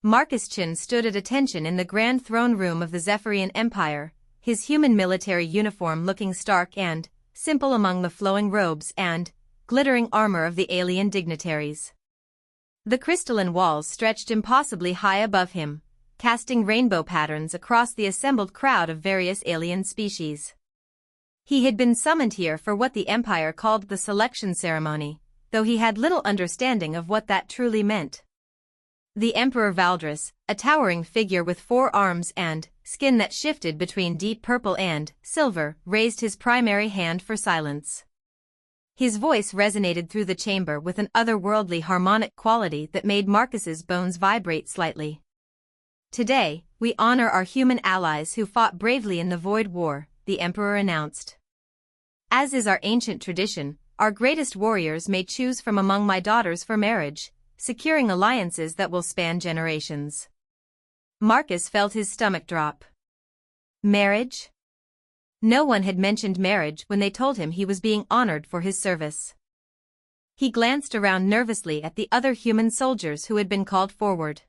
Marcus Chin stood at attention in the grand throne room of the Zephyrian Empire, his human military uniform looking stark and simple among the flowing robes and glittering armor of the alien dignitaries. The crystalline walls stretched impossibly high above him, casting rainbow patterns across the assembled crowd of various alien species. He had been summoned here for what the Empire called the selection ceremony, though he had little understanding of what that truly meant. The Emperor Valdris, a towering figure with 4 arms and skin that shifted between deep purple and silver, raised his primary hand for silence. His voice resonated through the chamber with an otherworldly harmonic quality that made Marcus's bones vibrate slightly. Today, we honor our human allies who fought bravely in the Void War, the Emperor announced. As is our ancient tradition, our greatest warriors may choose from among my daughters for marriage, securing alliances that will span generations. Marcus felt his stomach drop. Marriage? No one had mentioned marriage when they told him he was being honored for his service. He glanced around nervously at the other human soldiers who had been called forward.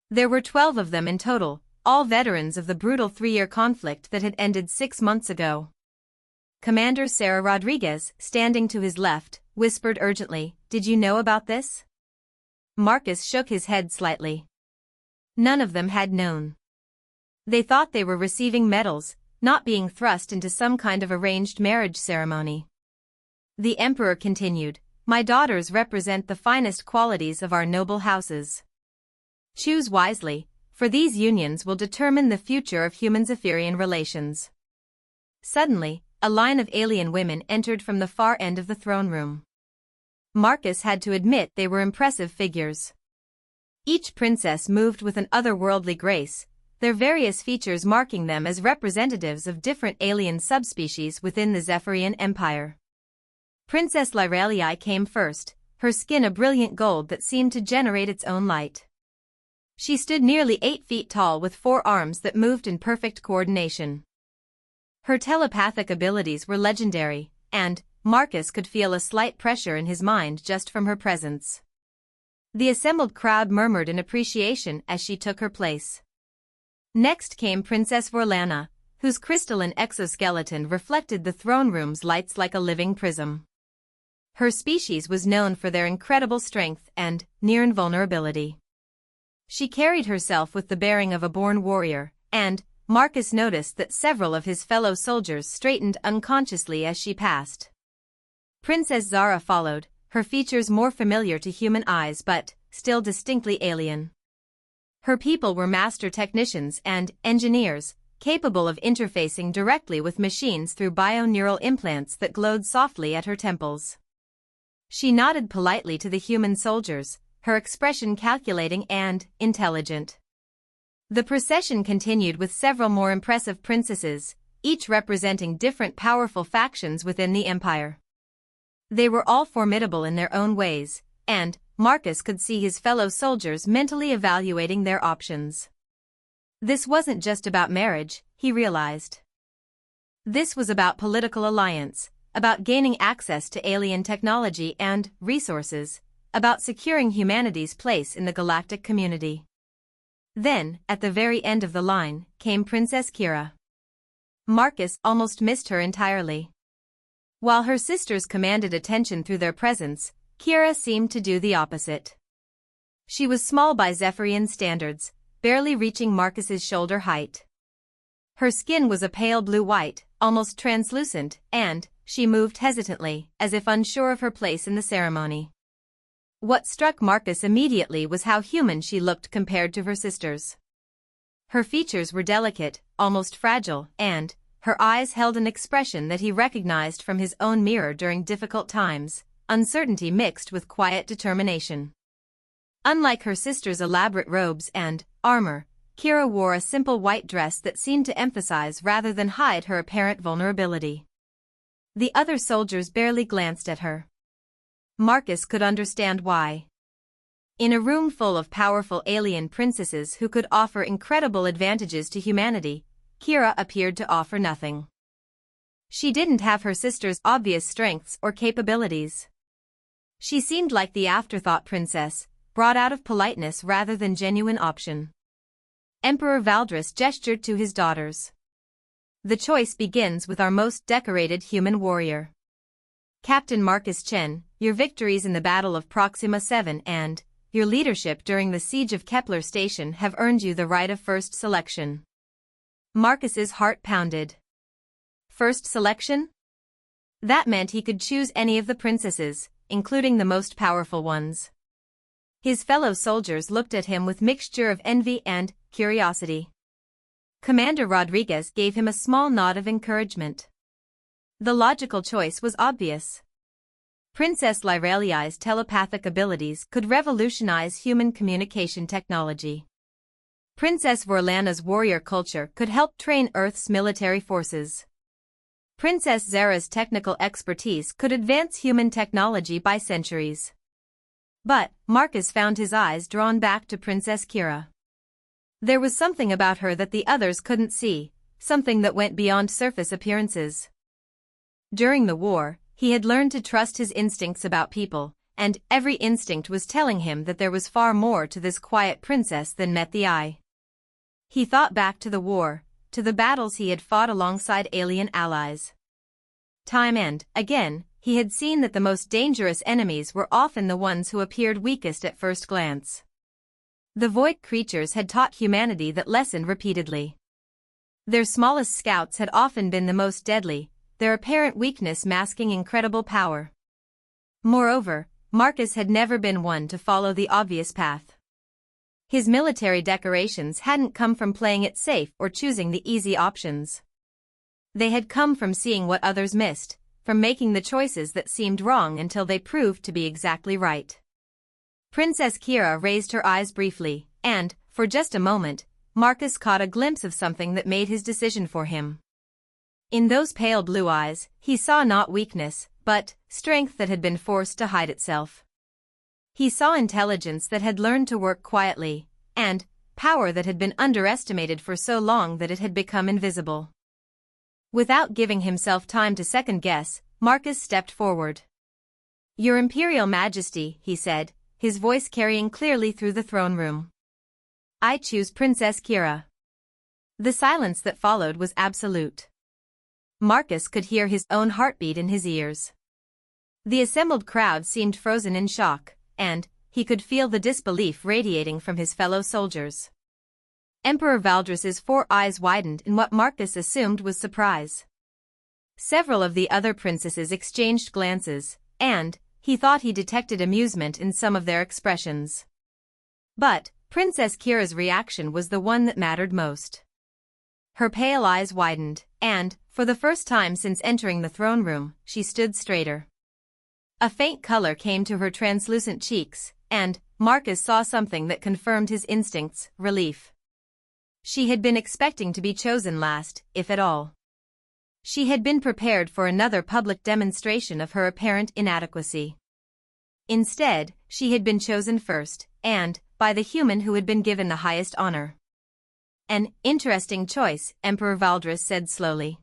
There were 12 of them in total, all veterans of the brutal 3-year conflict that had ended 6 months ago. Commander Sarah Rodriguez, standing to his left, whispered urgently, "Did you know about this?" Marcus shook his head slightly. None of them had known. They thought they were receiving medals, not being thrust into some kind of arranged marriage ceremony. The Emperor continued, "My daughters represent the finest qualities of our noble houses. Choose wisely, for these unions will determine the future of human-Zephyrian relations." Suddenly, a line of alien women entered from the far end of the throne room. Marcus had to admit they were impressive figures. Each princess moved with an otherworldly grace, their various features marking them as representatives of different alien subspecies within the Zephyrian Empire. Princess Lyrelii came first, her skin a brilliant gold that seemed to generate its own light. She stood nearly 8 feet tall with 4 arms that moved in perfect coordination. Her telepathic abilities were legendary, and Marcus could feel a slight pressure in his mind just from her presence. The assembled crowd murmured in appreciation as she took her place. Next came Princess Vorlana, whose crystalline exoskeleton reflected the throne room's lights like a living prism. Her species was known for their incredible strength and near invulnerability. She carried herself with the bearing of a born warrior, and Marcus noticed that several of his fellow soldiers straightened unconsciously as she passed. Princess Zara followed, her features more familiar to human eyes but still distinctly alien. Her people were master technicians and engineers, capable of interfacing directly with machines through bio-neural implants that glowed softly at her temples. She nodded politely to the human soldiers, her expression calculating and intelligent. The procession continued with several more impressive princesses, each representing different powerful factions within the empire. They were all formidable in their own ways, and Marcus could see his fellow soldiers mentally evaluating their options. This wasn't just about marriage, he realized. This was about political alliance, about gaining access to alien technology and resources, about securing humanity's place in the galactic community. Then, at the very end of the line, came Princess Kira. Marcus almost missed her entirely. While her sisters commanded attention through their presence, Kira seemed to do the opposite. She was small by Zephyrian standards, barely reaching Marcus's shoulder height. Her skin was a pale blue-white, almost translucent, and she moved hesitantly, as if unsure of her place in the ceremony. What struck Marcus immediately was how human she looked compared to her sisters. Her features were delicate, almost fragile, and her eyes held an expression that he recognized from his own mirror during difficult times, uncertainty mixed with quiet determination. Unlike her sister's elaborate robes and armor, Kira wore a simple white dress that seemed to emphasize rather than hide her apparent vulnerability. The other soldiers barely glanced at her. Marcus could understand why. In a room full of powerful alien princesses who could offer incredible advantages to humanity, Kira appeared to offer nothing. She didn't have her sister's obvious strengths or capabilities. She seemed like the afterthought princess, brought out of politeness rather than genuine option. Emperor Valdris gestured to his daughters. The choice begins with our most decorated human warrior. Captain Marcus Chen, your victories in the Battle of Proxima 7 and your leadership during the siege of Kepler Station have earned you the right of first selection. Marcus's heart pounded. First selection? That meant he could choose any of the princesses, including the most powerful ones. His fellow soldiers looked at him with mixture of envy and curiosity. Commander Rodriguez gave him a small nod of encouragement. The logical choice was obvious. Princess Lyreliai's telepathic abilities could revolutionize human communication technology. Princess Vorlana's warrior culture could help train Earth's military forces. Princess Zara's technical expertise could advance human technology by centuries. But Marcus found his eyes drawn back to Princess Kira. There was something about her that the others couldn't see, something that went beyond surface appearances. During the war, he had learned to trust his instincts about people, and every instinct was telling him that there was far more to this quiet princess than met the eye. He thought back to the war, to the battles he had fought alongside alien allies. Time and again, he had seen that the most dangerous enemies were often the ones who appeared weakest at first glance. The void creatures had taught humanity that lesson repeatedly. Their smallest scouts had often been the most deadly, their apparent weakness masking incredible power. Moreover, Marcus had never been one to follow the obvious path. His military decorations hadn't come from playing it safe or choosing the easy options. They had come from seeing what others missed, from making the choices that seemed wrong until they proved to be exactly right. Princess Kira raised her eyes briefly, and, for just a moment, Marcus caught a glimpse of something that made his decision for him. In those pale blue eyes, he saw not weakness, but strength that had been forced to hide itself. He saw intelligence that had learned to work quietly, and power that had been underestimated for so long that it had become invisible. Without giving himself time to second-guess, Marcus stepped forward. "Your Imperial Majesty," he said, his voice carrying clearly through the throne room. "I choose Princess Kira." The silence that followed was absolute. Marcus could hear his own heartbeat in his ears. The assembled crowd seemed frozen in shock, and he could feel the disbelief radiating from his fellow soldiers. Emperor Valdris's 4 eyes widened in what Marcus assumed was surprise. Several of the other princesses exchanged glances, and he thought he detected amusement in some of their expressions. But Princess Kira's reaction was the one that mattered most. Her pale eyes widened, and, for the first time since entering the throne room, she stood straighter. A faint color came to her translucent cheeks, and Marcus saw something that confirmed his instincts: relief. She had been expecting to be chosen last, if at all. She had been prepared for another public demonstration of her apparent inadequacy. Instead, she had been chosen first, and by the human who had been given the highest honor. "An interesting choice," Emperor Valdris said slowly.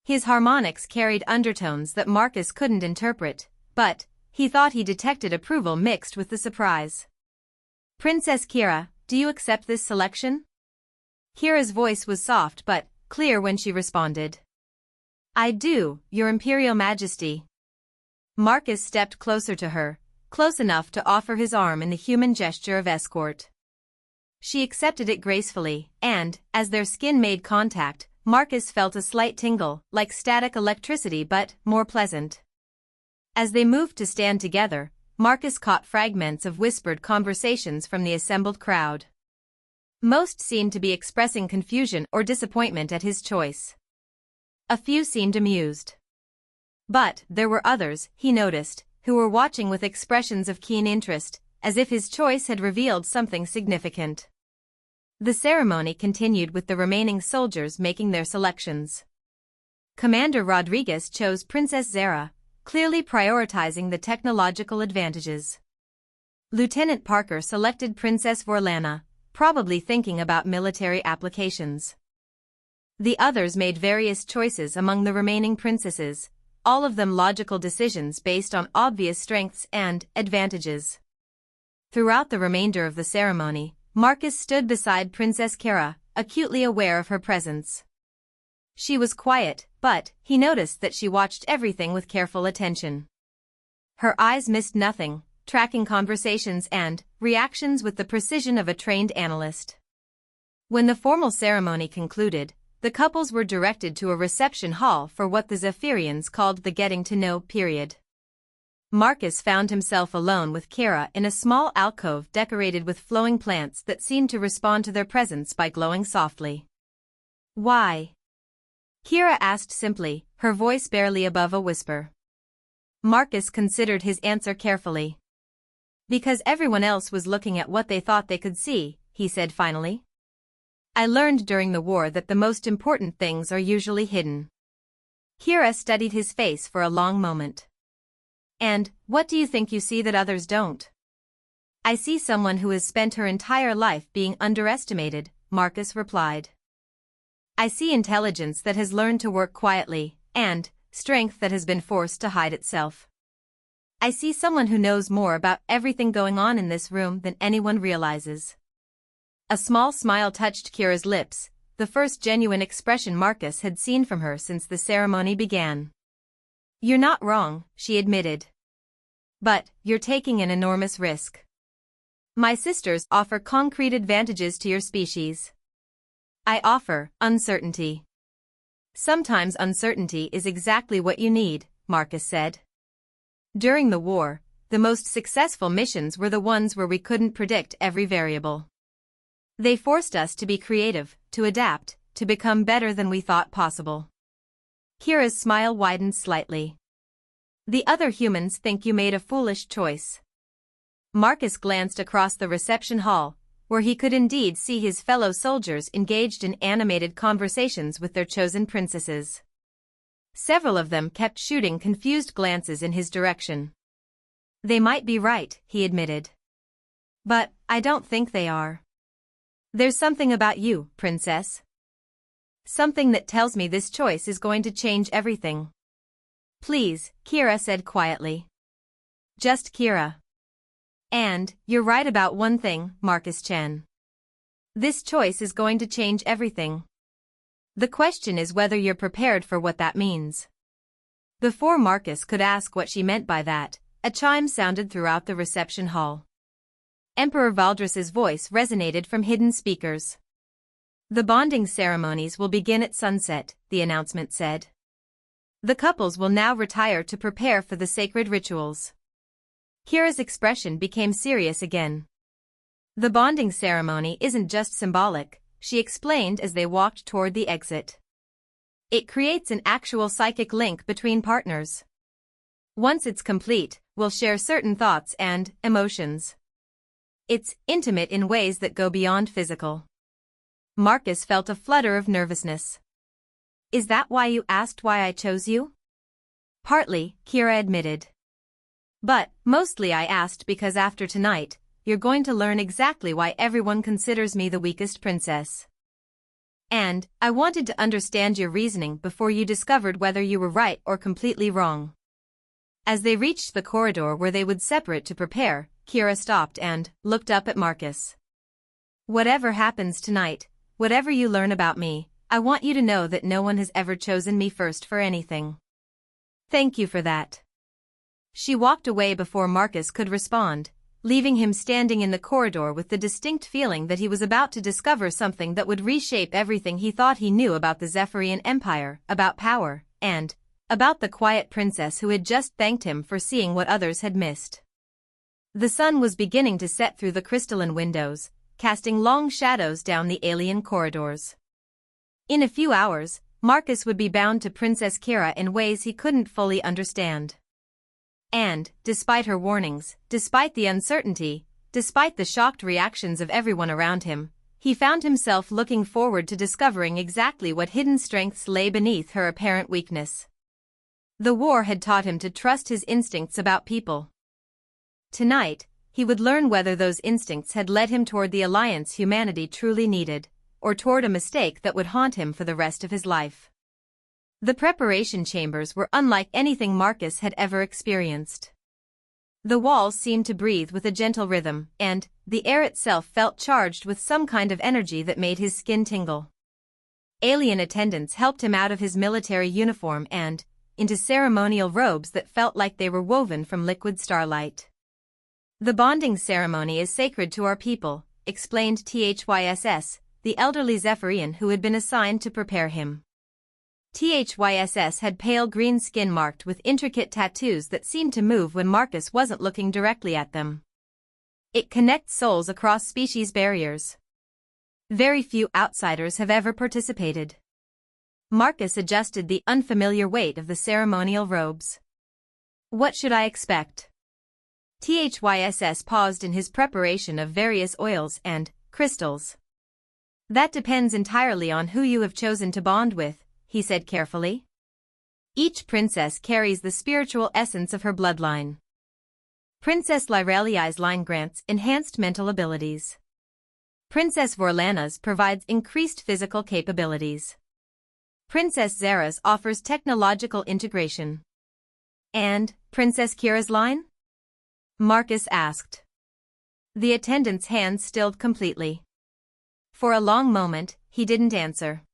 His harmonics carried undertones that Marcus couldn't interpret, but he thought he detected approval mixed with the surprise. "Princess Kira, do you accept this selection?" Kira's voice was soft but clear when she responded. "I do, Your Imperial Majesty." Marcus stepped closer to her, close enough to offer his arm in the human gesture of escort. She accepted it gracefully, and, as their skin made contact, Marcus felt a slight tingle, like static electricity but more pleasant. As they moved to stand together, Marcus caught fragments of whispered conversations from the assembled crowd. Most seemed to be expressing confusion or disappointment at his choice. A few seemed amused. But there were others, he noticed, who were watching with expressions of keen interest, as if his choice had revealed something significant. The ceremony continued with the remaining soldiers making their selections. Commander Rodriguez chose Princess Zara, clearly prioritizing the technological advantages. Lieutenant Parker selected Princess Vorlana, probably thinking about military applications. The others made various choices among the remaining princesses, all of them logical decisions based on obvious strengths and advantages. Throughout the remainder of the ceremony, Marcus stood beside Princess Kira, acutely aware of her presence. She was quiet, but he noticed that she watched everything with careful attention. Her eyes missed nothing, tracking conversations and reactions with the precision of a trained analyst. When the formal ceremony concluded, the couples were directed to a reception hall for what the Zephyrians called the getting-to-know period. Marcus found himself alone with Kira in a small alcove decorated with flowing plants that seemed to respond to their presence by glowing softly. "Why?" Kira asked simply, her voice barely above a whisper. Marcus considered his answer carefully. "Because everyone else was looking at what they thought they could see," he said finally. "I learned during the war that the most important things are usually hidden." Kira studied his face for a long moment. "And what do you think you see that others don't?" "I see someone who has spent her entire life being underestimated," Marcus replied. "I see intelligence that has learned to work quietly, and strength that has been forced to hide itself. I see someone who knows more about everything going on in this room than anyone realizes." A small smile touched Kira's lips, the first genuine expression Marcus had seen from her since the ceremony began. "You're not wrong," she admitted. "But you're taking an enormous risk. My sisters offer concrete advantages to your species. I offer uncertainty." "Sometimes uncertainty is exactly what you need," Marcus said. "During the war, the most successful missions were the ones where we couldn't predict every variable. They forced us to be creative, to adapt, to become better than we thought possible." Kira's smile widened slightly. "The other humans think you made a foolish choice." Marcus glanced across the reception hall, where he could indeed see his fellow soldiers engaged in animated conversations with their chosen princesses. Several of them kept shooting confused glances in his direction. "They might be right," he admitted. "But I don't think they are. There's something about you, princess. Something that tells me this choice is going to change everything." "Please," Kira said quietly. "Just Kira. And you're right about one thing, Marcus Chen. This choice is going to change everything. The question is whether you're prepared for what that means." Before Marcus could ask what she meant by that, a chime sounded throughout the reception hall. Emperor Valdris's voice resonated from hidden speakers. "The bonding ceremonies will begin at sunset," the announcement said. "The couples will now retire to prepare for the sacred rituals." Kira's expression became serious again. "The bonding ceremony isn't just symbolic," she explained as they walked toward the exit. "It creates an actual psychic link between partners. Once it's complete, we'll share certain thoughts and emotions. It's intimate in ways that go beyond physical." Marcus felt a flutter of nervousness. "Is that why you asked why I chose you?" "Partly," Kira admitted. "But mostly I asked because after tonight, you're going to learn exactly why everyone considers me the weakest princess. And I wanted to understand your reasoning before you discovered whether you were right or completely wrong." As they reached the corridor where they would separate to prepare, Kira stopped and looked up at Marcus. "Whatever happens tonight, whatever you learn about me, I want you to know that no one has ever chosen me first for anything. Thank you for that." She walked away before Marcus could respond, leaving him standing in the corridor with the distinct feeling that he was about to discover something that would reshape everything he thought he knew about the Zephyrian Empire, about power, and about the quiet princess who had just thanked him for seeing what others had missed. The sun was beginning to set through the crystalline windows, casting long shadows down the alien corridors. In a few hours, Marcus would be bound to Princess Kira in ways he couldn't fully understand. And, despite her warnings, despite the uncertainty, despite the shocked reactions of everyone around him, he found himself looking forward to discovering exactly what hidden strengths lay beneath her apparent weakness. The war had taught him to trust his instincts about people. Tonight, he would learn whether those instincts had led him toward the alliance humanity truly needed, or toward a mistake that would haunt him for the rest of his life. The preparation chambers were unlike anything Marcus had ever experienced. The walls seemed to breathe with a gentle rhythm, and the air itself felt charged with some kind of energy that made his skin tingle. Alien attendants helped him out of his military uniform and into ceremonial robes that felt like they were woven from liquid starlight. "The bonding ceremony is sacred to our people," explained THYSS, the elderly Zephyrian who had been assigned to prepare him. THYSS had pale green skin marked with intricate tattoos that seemed to move when Marcus wasn't looking directly at them. It connects souls across species barriers. Very few outsiders have ever participated. Marcus adjusted the unfamiliar weight of the ceremonial robes. "What should I expect?" THYSS paused in his preparation of various oils and crystals. "That depends entirely on who you have chosen to bond with," he said carefully. "Each princess carries the spiritual essence of her bloodline. Princess Lyreliai's line grants enhanced mental abilities. Princess Vorlana's provides increased physical capabilities. Princess Zara's offers technological integration. And Princess Kira's line?" Marcus asked. The attendant's hands stilled completely. For a long moment, he didn't answer.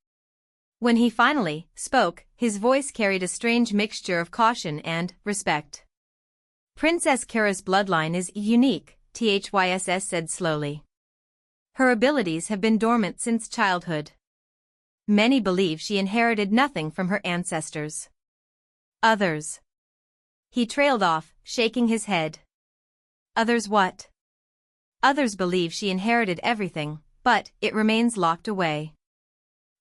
When he finally spoke, his voice carried a strange mixture of caution and respect. "Princess Kira's bloodline is unique," THYSS said slowly. "Her abilities have been dormant since childhood. Many believe she inherited nothing from her ancestors. Others..." He trailed off, shaking his head. "Others what?" "Others believe she inherited everything, but it remains locked away.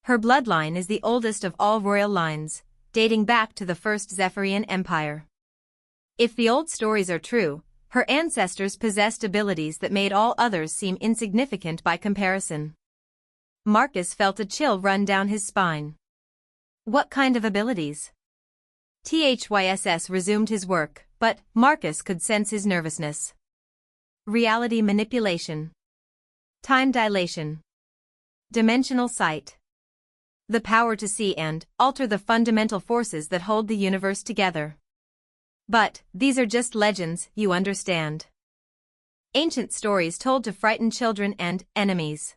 Her bloodline is the oldest of all royal lines, dating back to the first Zephyrian Empire. If the old stories are true, her ancestors possessed abilities that made all others seem insignificant by comparison." Marcus felt a chill run down his spine. "What kind of abilities?" THYSS resumed his work, but Marcus could sense his nervousness. "Reality manipulation. Time dilation. Dimensional sight. The power to see and alter the fundamental forces that hold the universe together. But these are just legends, you understand. Ancient stories told to frighten children and enemies.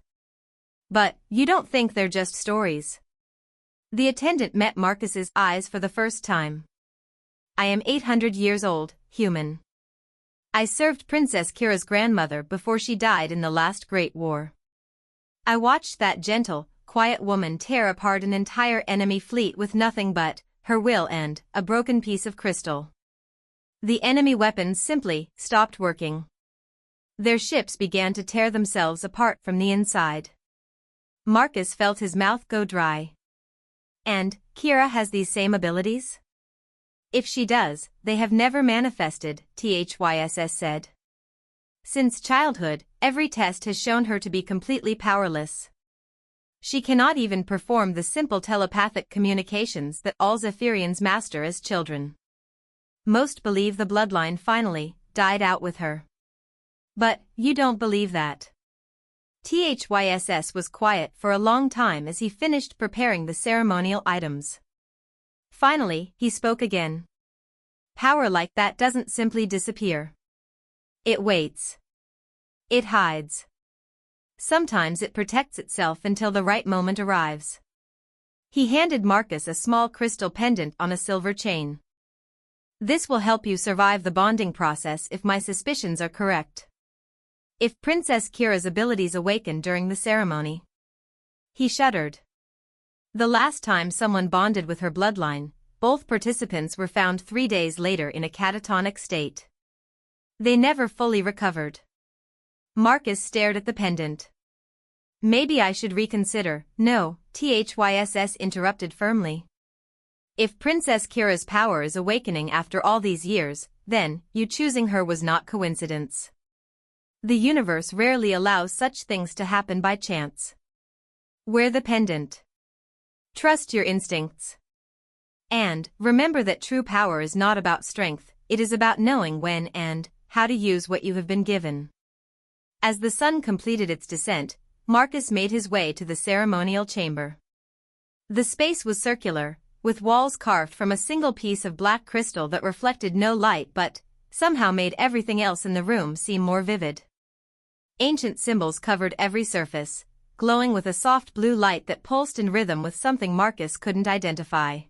But you don't think they're just stories?" The attendant met Marcus's eyes for the first time. "I am 800 years old, human. I served Princess Kira's grandmother before she died in the last Great War. I watched that gentle, quiet woman tear apart an entire enemy fleet with nothing but her will and a broken piece of crystal. The enemy weapons simply stopped working. Their ships began to tear themselves apart from the inside." Marcus felt his mouth go dry. "And Kira has these same abilities?" "If she does, they have never manifested," THYSS said. "Since childhood, every test has shown her to be completely powerless. She cannot even perform the simple telepathic communications that all Zephyrians master as children. Most believe the bloodline finally died out with her. But you don't believe that." THYSS was quiet for a long time as he finished preparing the ceremonial items. Finally, he spoke again. "Power like that doesn't simply disappear. It waits. It hides. Sometimes it protects itself until the right moment arrives." He handed Marcus a small crystal pendant on a silver chain. "This will help you survive the bonding process if my suspicions are correct. If Princess Kira's abilities awaken during the ceremony." He shuddered. The last time someone bonded with her bloodline, both participants were found 3 days later in a catatonic state. They never fully recovered. Marcus stared at the pendant. "Maybe I should reconsider." "No," THYSS interrupted firmly. "If Princess Kira's power is awakening after all these years, then you choosing her was not coincidence. The universe rarely allows such things to happen by chance. Wear the pendant. Trust your instincts. And remember that true power is not about strength, it is about knowing when and how to use what you have been given." As the sun completed its descent, Marcus made his way to the ceremonial chamber. The space was circular, with walls carved from a single piece of black crystal that reflected no light but somehow made everything else in the room seem more vivid. Ancient symbols covered every surface, glowing with a soft blue light that pulsed in rhythm with something Marcus couldn't identify.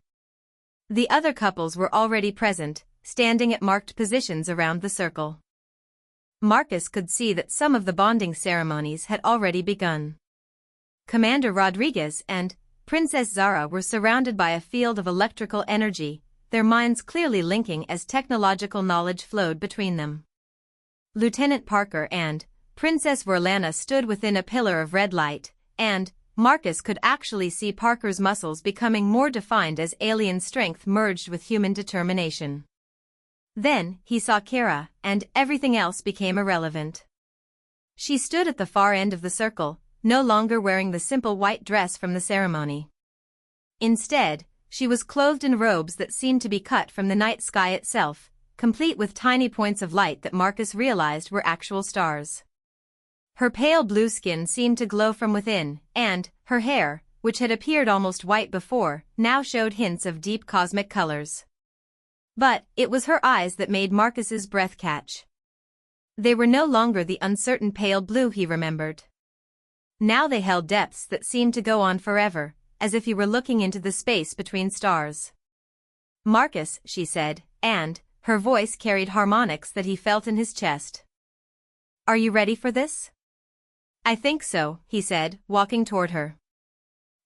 The other couples were already present, standing at marked positions around the circle. Marcus could see that some of the bonding ceremonies had already begun. Commander Rodriguez and Princess Zara were surrounded by a field of electrical energy, their minds clearly linking as technological knowledge flowed between them. Lieutenant Parker and Princess Vorlana stood within a pillar of red light, and Marcus could actually see Parker's muscles becoming more defined as alien strength merged with human determination. Then, he saw Kira, and everything else became irrelevant. She stood at the far end of the circle, no longer wearing the simple white dress from the ceremony. Instead, she was clothed in robes that seemed to be cut from the night sky itself, complete with tiny points of light that Marcus realized were actual stars. Her pale blue skin seemed to glow from within, and her hair, which had appeared almost white before, now showed hints of deep cosmic colors. But it was her eyes that made Marcus's breath catch. They were no longer the uncertain pale blue he remembered. Now they held depths that seemed to go on forever, as if he were looking into the space between stars. "Marcus," she said, and her voice carried harmonics that he felt in his chest. "Are you ready for this?" "I think so," he said, walking toward her.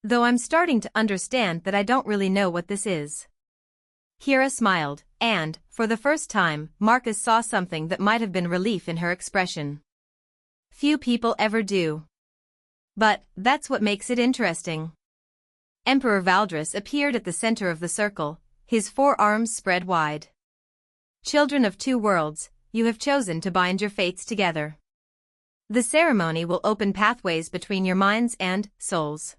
"Though I'm starting to understand that I don't really know what this is." Kira smiled, and, for the first time, Marcus saw something that might have been relief in her expression. Few people ever do. But that's what makes it interesting. Emperor Valdris appeared at the center of the circle, his forearms spread wide. "Children of two worlds, you have chosen to bind your fates together. The ceremony will open pathways between your minds and souls.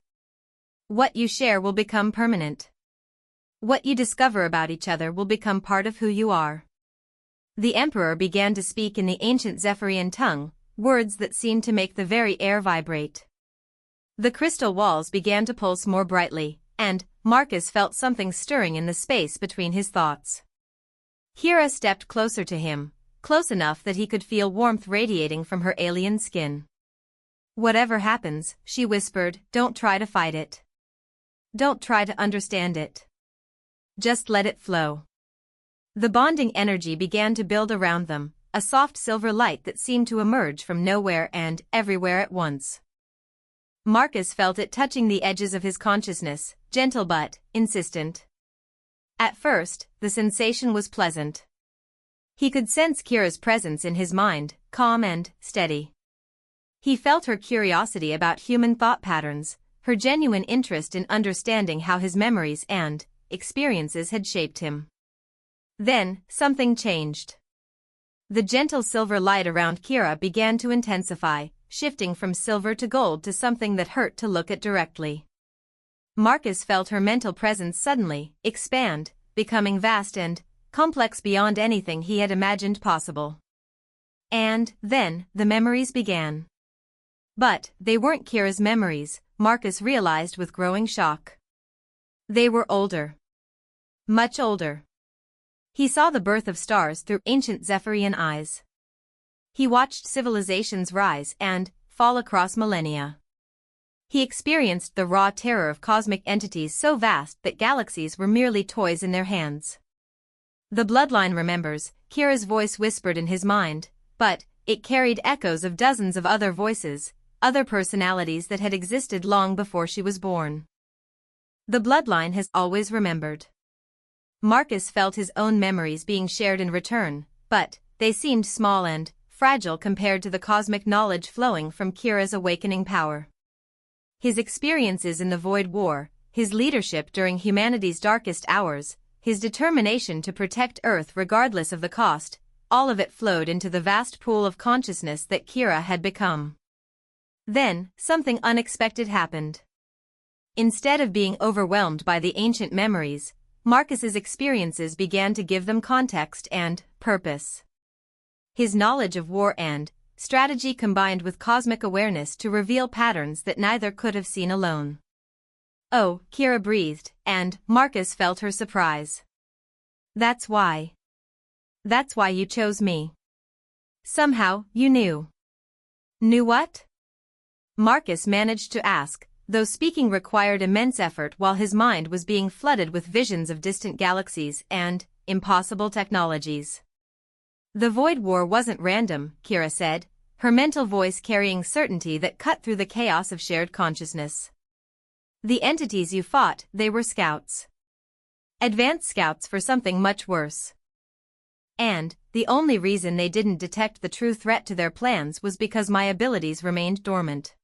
What you share will become permanent. What you discover about each other will become part of who you are." The Emperor began to speak in the ancient Zephyrian tongue, words that seemed to make the very air vibrate. The crystal walls began to pulse more brightly, and Marcus felt something stirring in the space between his thoughts. Kira stepped closer to him, close enough that he could feel warmth radiating from her alien skin. "Whatever happens," she whispered, "don't try to fight it. Don't try to understand it. Just let it flow." The bonding energy began to build around them, a soft silver light that seemed to emerge from nowhere and everywhere at once. Marcus felt it touching the edges of his consciousness, gentle but insistent. At first, the sensation was pleasant. He could sense Kira's presence in his mind, calm and steady. He felt her curiosity about human thought patterns, her genuine interest in understanding how his memories and experiences had shaped him. Then, something changed. The gentle silver light around Kira began to intensify, shifting from silver to gold to something that hurt to look at directly. Marcus felt her mental presence suddenly expand, becoming vast and complex beyond anything he had imagined possible. And then, the memories began. But they weren't Kira's memories, Marcus realized with growing shock. They were older. Much older. He saw the birth of stars through ancient Zephyrian eyes. He watched civilizations rise and fall across millennia. He experienced the raw terror of cosmic entities so vast that galaxies were merely toys in their hands. "The bloodline remembers," Kira's voice whispered in his mind, but it carried echoes of dozens of other voices, other personalities that had existed long before she was born. The bloodline has always remembered. Marcus felt his own memories being shared in return, but they seemed small and fragile compared to the cosmic knowledge flowing from Kira's awakening power. His experiences in the Void War, his leadership during humanity's darkest hours, his determination to protect Earth regardless of the cost, all of it flowed into the vast pool of consciousness that Kira had become. Then, something unexpected happened. Instead of being overwhelmed by the ancient memories, Marcus's experiences began to give them context and purpose. His knowledge of war and strategy combined with cosmic awareness to reveal patterns that neither could have seen alone. "Oh," Kira breathed, and Marcus felt her surprise. "That's why." That's why you chose me. Somehow, you knew. Knew what? Marcus managed to ask, though speaking required immense effort while his mind was being flooded with visions of distant galaxies and impossible technologies. The Void War wasn't random, Kira said, her mental voice carrying certainty that cut through the chaos of shared consciousness. The entities you fought, they were scouts. Advanced scouts for something much worse. And the only reason they didn't detect the true threat to their plans was because my abilities remained dormant.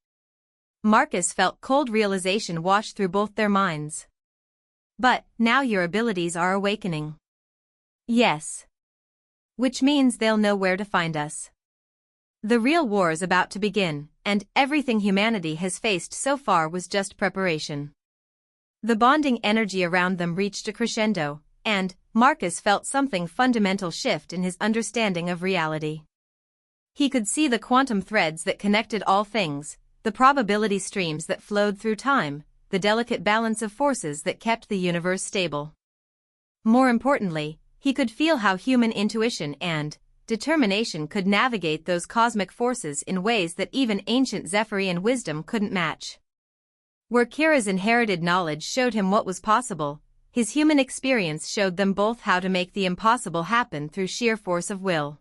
Marcus felt cold realization wash through both their minds. But now your abilities are awakening. Yes. Which means they'll know where to find us. The real war is about to begin, and everything humanity has faced so far was just preparation. The bonding energy around them reached a crescendo, and Marcus felt something fundamental shift in his understanding of reality. He could see the quantum threads that connected all things, the probability streams that flowed through time, the delicate balance of forces that kept the universe stable. More importantly, he could feel how human intuition and determination could navigate those cosmic forces in ways that even ancient Zephyrian wisdom couldn't match. Where Kira's inherited knowledge showed him what was possible, his human experience showed them both how to make the impossible happen through sheer force of will.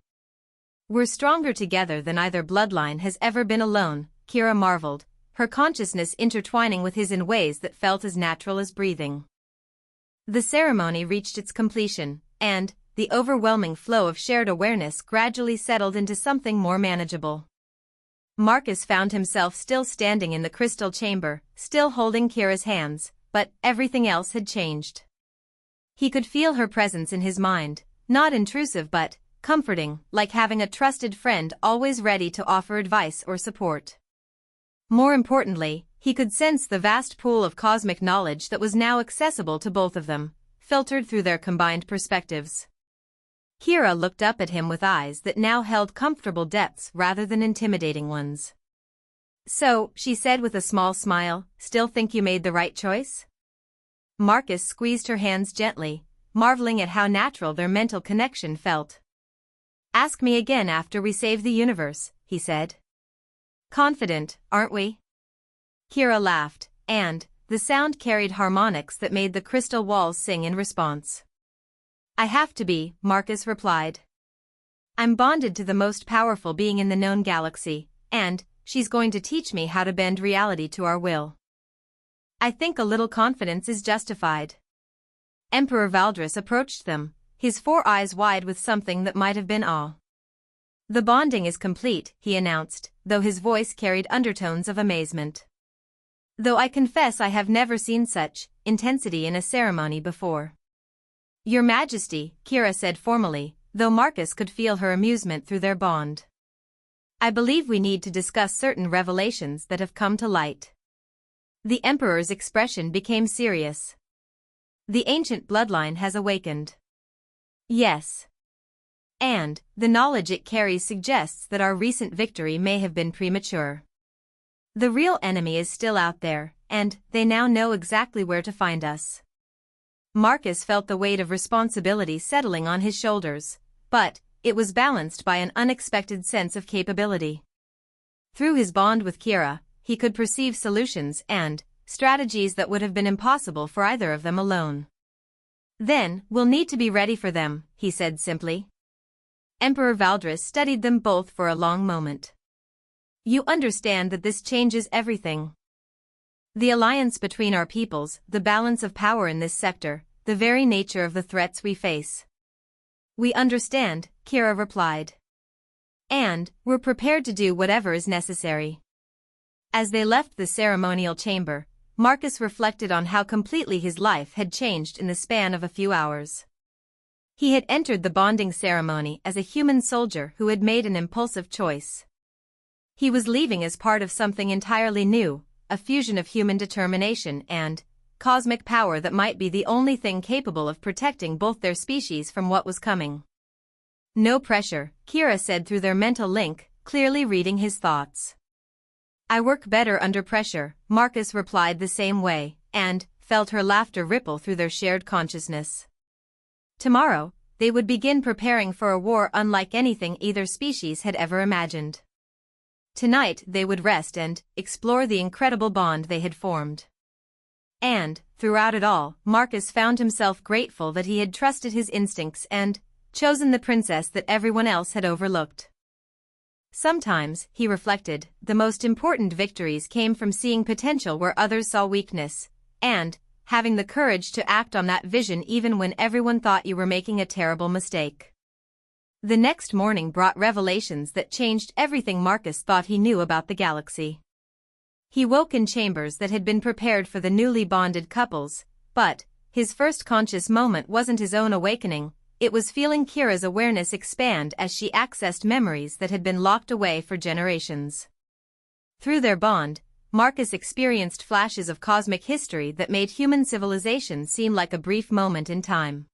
We're stronger together than either bloodline has ever been alone, Kira marveled, her consciousness intertwining with his in ways that felt as natural as breathing. The ceremony reached its completion, and the overwhelming flow of shared awareness gradually settled into something more manageable. Marcus found himself still standing in the crystal chamber, still holding Kira's hands, but everything else had changed. He could feel her presence in his mind, not intrusive but comforting, like having a trusted friend always ready to offer advice or support. More importantly, he could sense the vast pool of cosmic knowledge that was now accessible to both of them, filtered through their combined perspectives. Kira looked up at him with eyes that now held comfortable depths rather than intimidating ones. So, she said with a small smile, still think you made the right choice? Marcus squeezed her hands gently, marveling at how natural their mental connection felt. Ask me again after we save the universe, he said. Confident, aren't we? Kira laughed, and the sound carried harmonics that made the crystal walls sing in response. I have to be, Marcus replied. I'm bonded to the most powerful being in the known galaxy, and she's going to teach me how to bend reality to our will. I think a little confidence is justified. Emperor Valdris approached them, his 4 eyes wide with something that might have been awe. The bonding is complete, he announced, though his voice carried undertones of amazement. Though I confess I have never seen such intensity in a ceremony before. Your Majesty, Kira said formally, though Marcus could feel her amusement through their bond. I believe we need to discuss certain revelations that have come to light. The Emperor's expression became serious. The ancient bloodline has awakened. Yes. And the knowledge it carries suggests that our recent victory may have been premature. The real enemy is still out there, and they now know exactly where to find us. Marcus felt the weight of responsibility settling on his shoulders, but it was balanced by an unexpected sense of capability. Through his bond with Kira, he could perceive solutions and strategies that would have been impossible for either of them alone. Then, we'll need to be ready for them, he said simply. Emperor Valdris studied them both for a long moment. You understand that this changes everything. The alliance between our peoples, the balance of power in this sector, the very nature of the threats we face. We understand, Kira replied. And we're prepared to do whatever is necessary. As they left the ceremonial chamber, Marcus reflected on how completely his life had changed in the span of a few hours. He had entered the bonding ceremony as a human soldier who had made an impulsive choice. He was leaving as part of something entirely new, a fusion of human determination and cosmic power that might be the only thing capable of protecting both their species from what was coming. No pressure, Kira said through their mental link, clearly reading his thoughts. I work better under pressure, Marcus replied the same way, and felt her laughter ripple through their shared consciousness. Tomorrow, they would begin preparing for a war unlike anything either species had ever imagined. Tonight they would rest and explore the incredible bond they had formed. And, throughout it all, Marcus found himself grateful that he had trusted his instincts and chosen the princess that everyone else had overlooked. Sometimes, he reflected, the most important victories came from seeing potential where others saw weakness, and having the courage to act on that vision even when everyone thought you were making a terrible mistake. The next morning brought revelations that changed everything Marcus thought he knew about the galaxy. He woke in chambers that had been prepared for the newly bonded couples, but his first conscious moment wasn't his own awakening. It was feeling Kira's awareness expand as she accessed memories that had been locked away for generations. Through their bond, Marcus experienced flashes of cosmic history that made human civilization seem like a brief moment in time.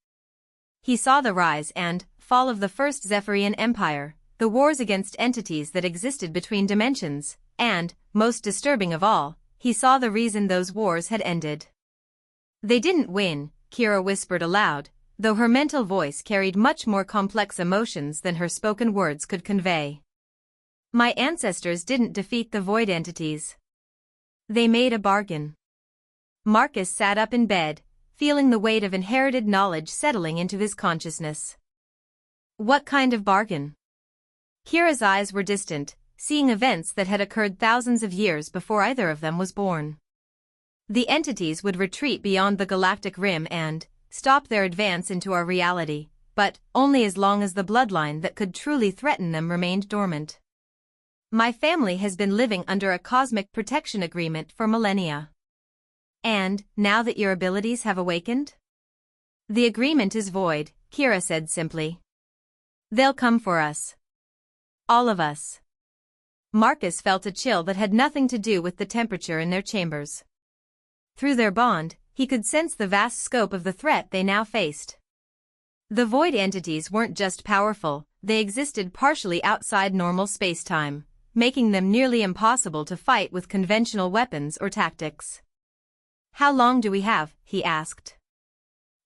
He saw the rise and fall of the First Zephyrian Empire, the wars against entities that existed between dimensions, and, most disturbing of all, he saw the reason those wars had ended. They didn't win, Kira whispered aloud, though her mental voice carried much more complex emotions than her spoken words could convey. My ancestors didn't defeat the void entities. They made a bargain. Marcus sat up in bed, feeling the weight of inherited knowledge settling into his consciousness. What kind of bargain? Kira's eyes were distant, seeing events that had occurred thousands of years before either of them was born. The entities would retreat beyond the galactic rim and stop their advance into our reality, but only as long as the bloodline that could truly threaten them remained dormant. My family has been living under a cosmic protection agreement for millennia. And, now that your abilities have awakened? The agreement is void, Kira said simply. They'll come for us. All of us. Marcus felt a chill that had nothing to do with the temperature in their chambers. Through their bond, he could sense the vast scope of the threat they now faced. The void entities weren't just powerful, they existed partially outside normal space-time, making them nearly impossible to fight with conventional weapons or tactics. How long do we have? He asked.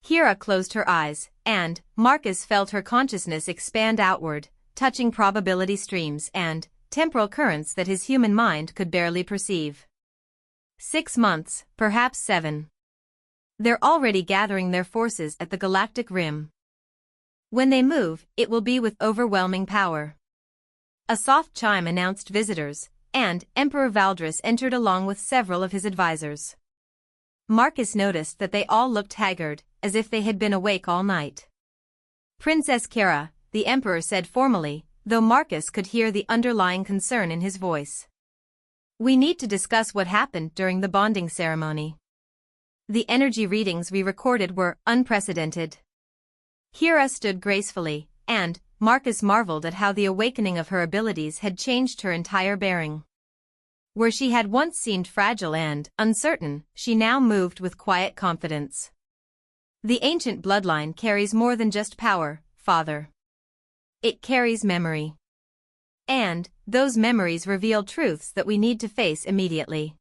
Kira closed her eyes, and Marcus felt her consciousness expand outward, touching probability streams and temporal currents that his human mind could barely perceive. 6 months, perhaps 7. They're already gathering their forces at the galactic rim. When they move, it will be with overwhelming power. A soft chime announced visitors, and Emperor Valdris entered along with several of his advisors. Marcus noticed that they all looked haggard, as if they had been awake all night. Princess Kira, the Emperor said formally, though Marcus could hear the underlying concern in his voice. We need to discuss what happened during the bonding ceremony. The energy readings we recorded were unprecedented. Kira stood gracefully, and Marcus marveled at how the awakening of her abilities had changed her entire bearing. Where she had once seemed fragile and uncertain, she now moved with quiet confidence. The ancient bloodline carries more than just power, Father. It carries memory. And those memories reveal truths that we need to face immediately.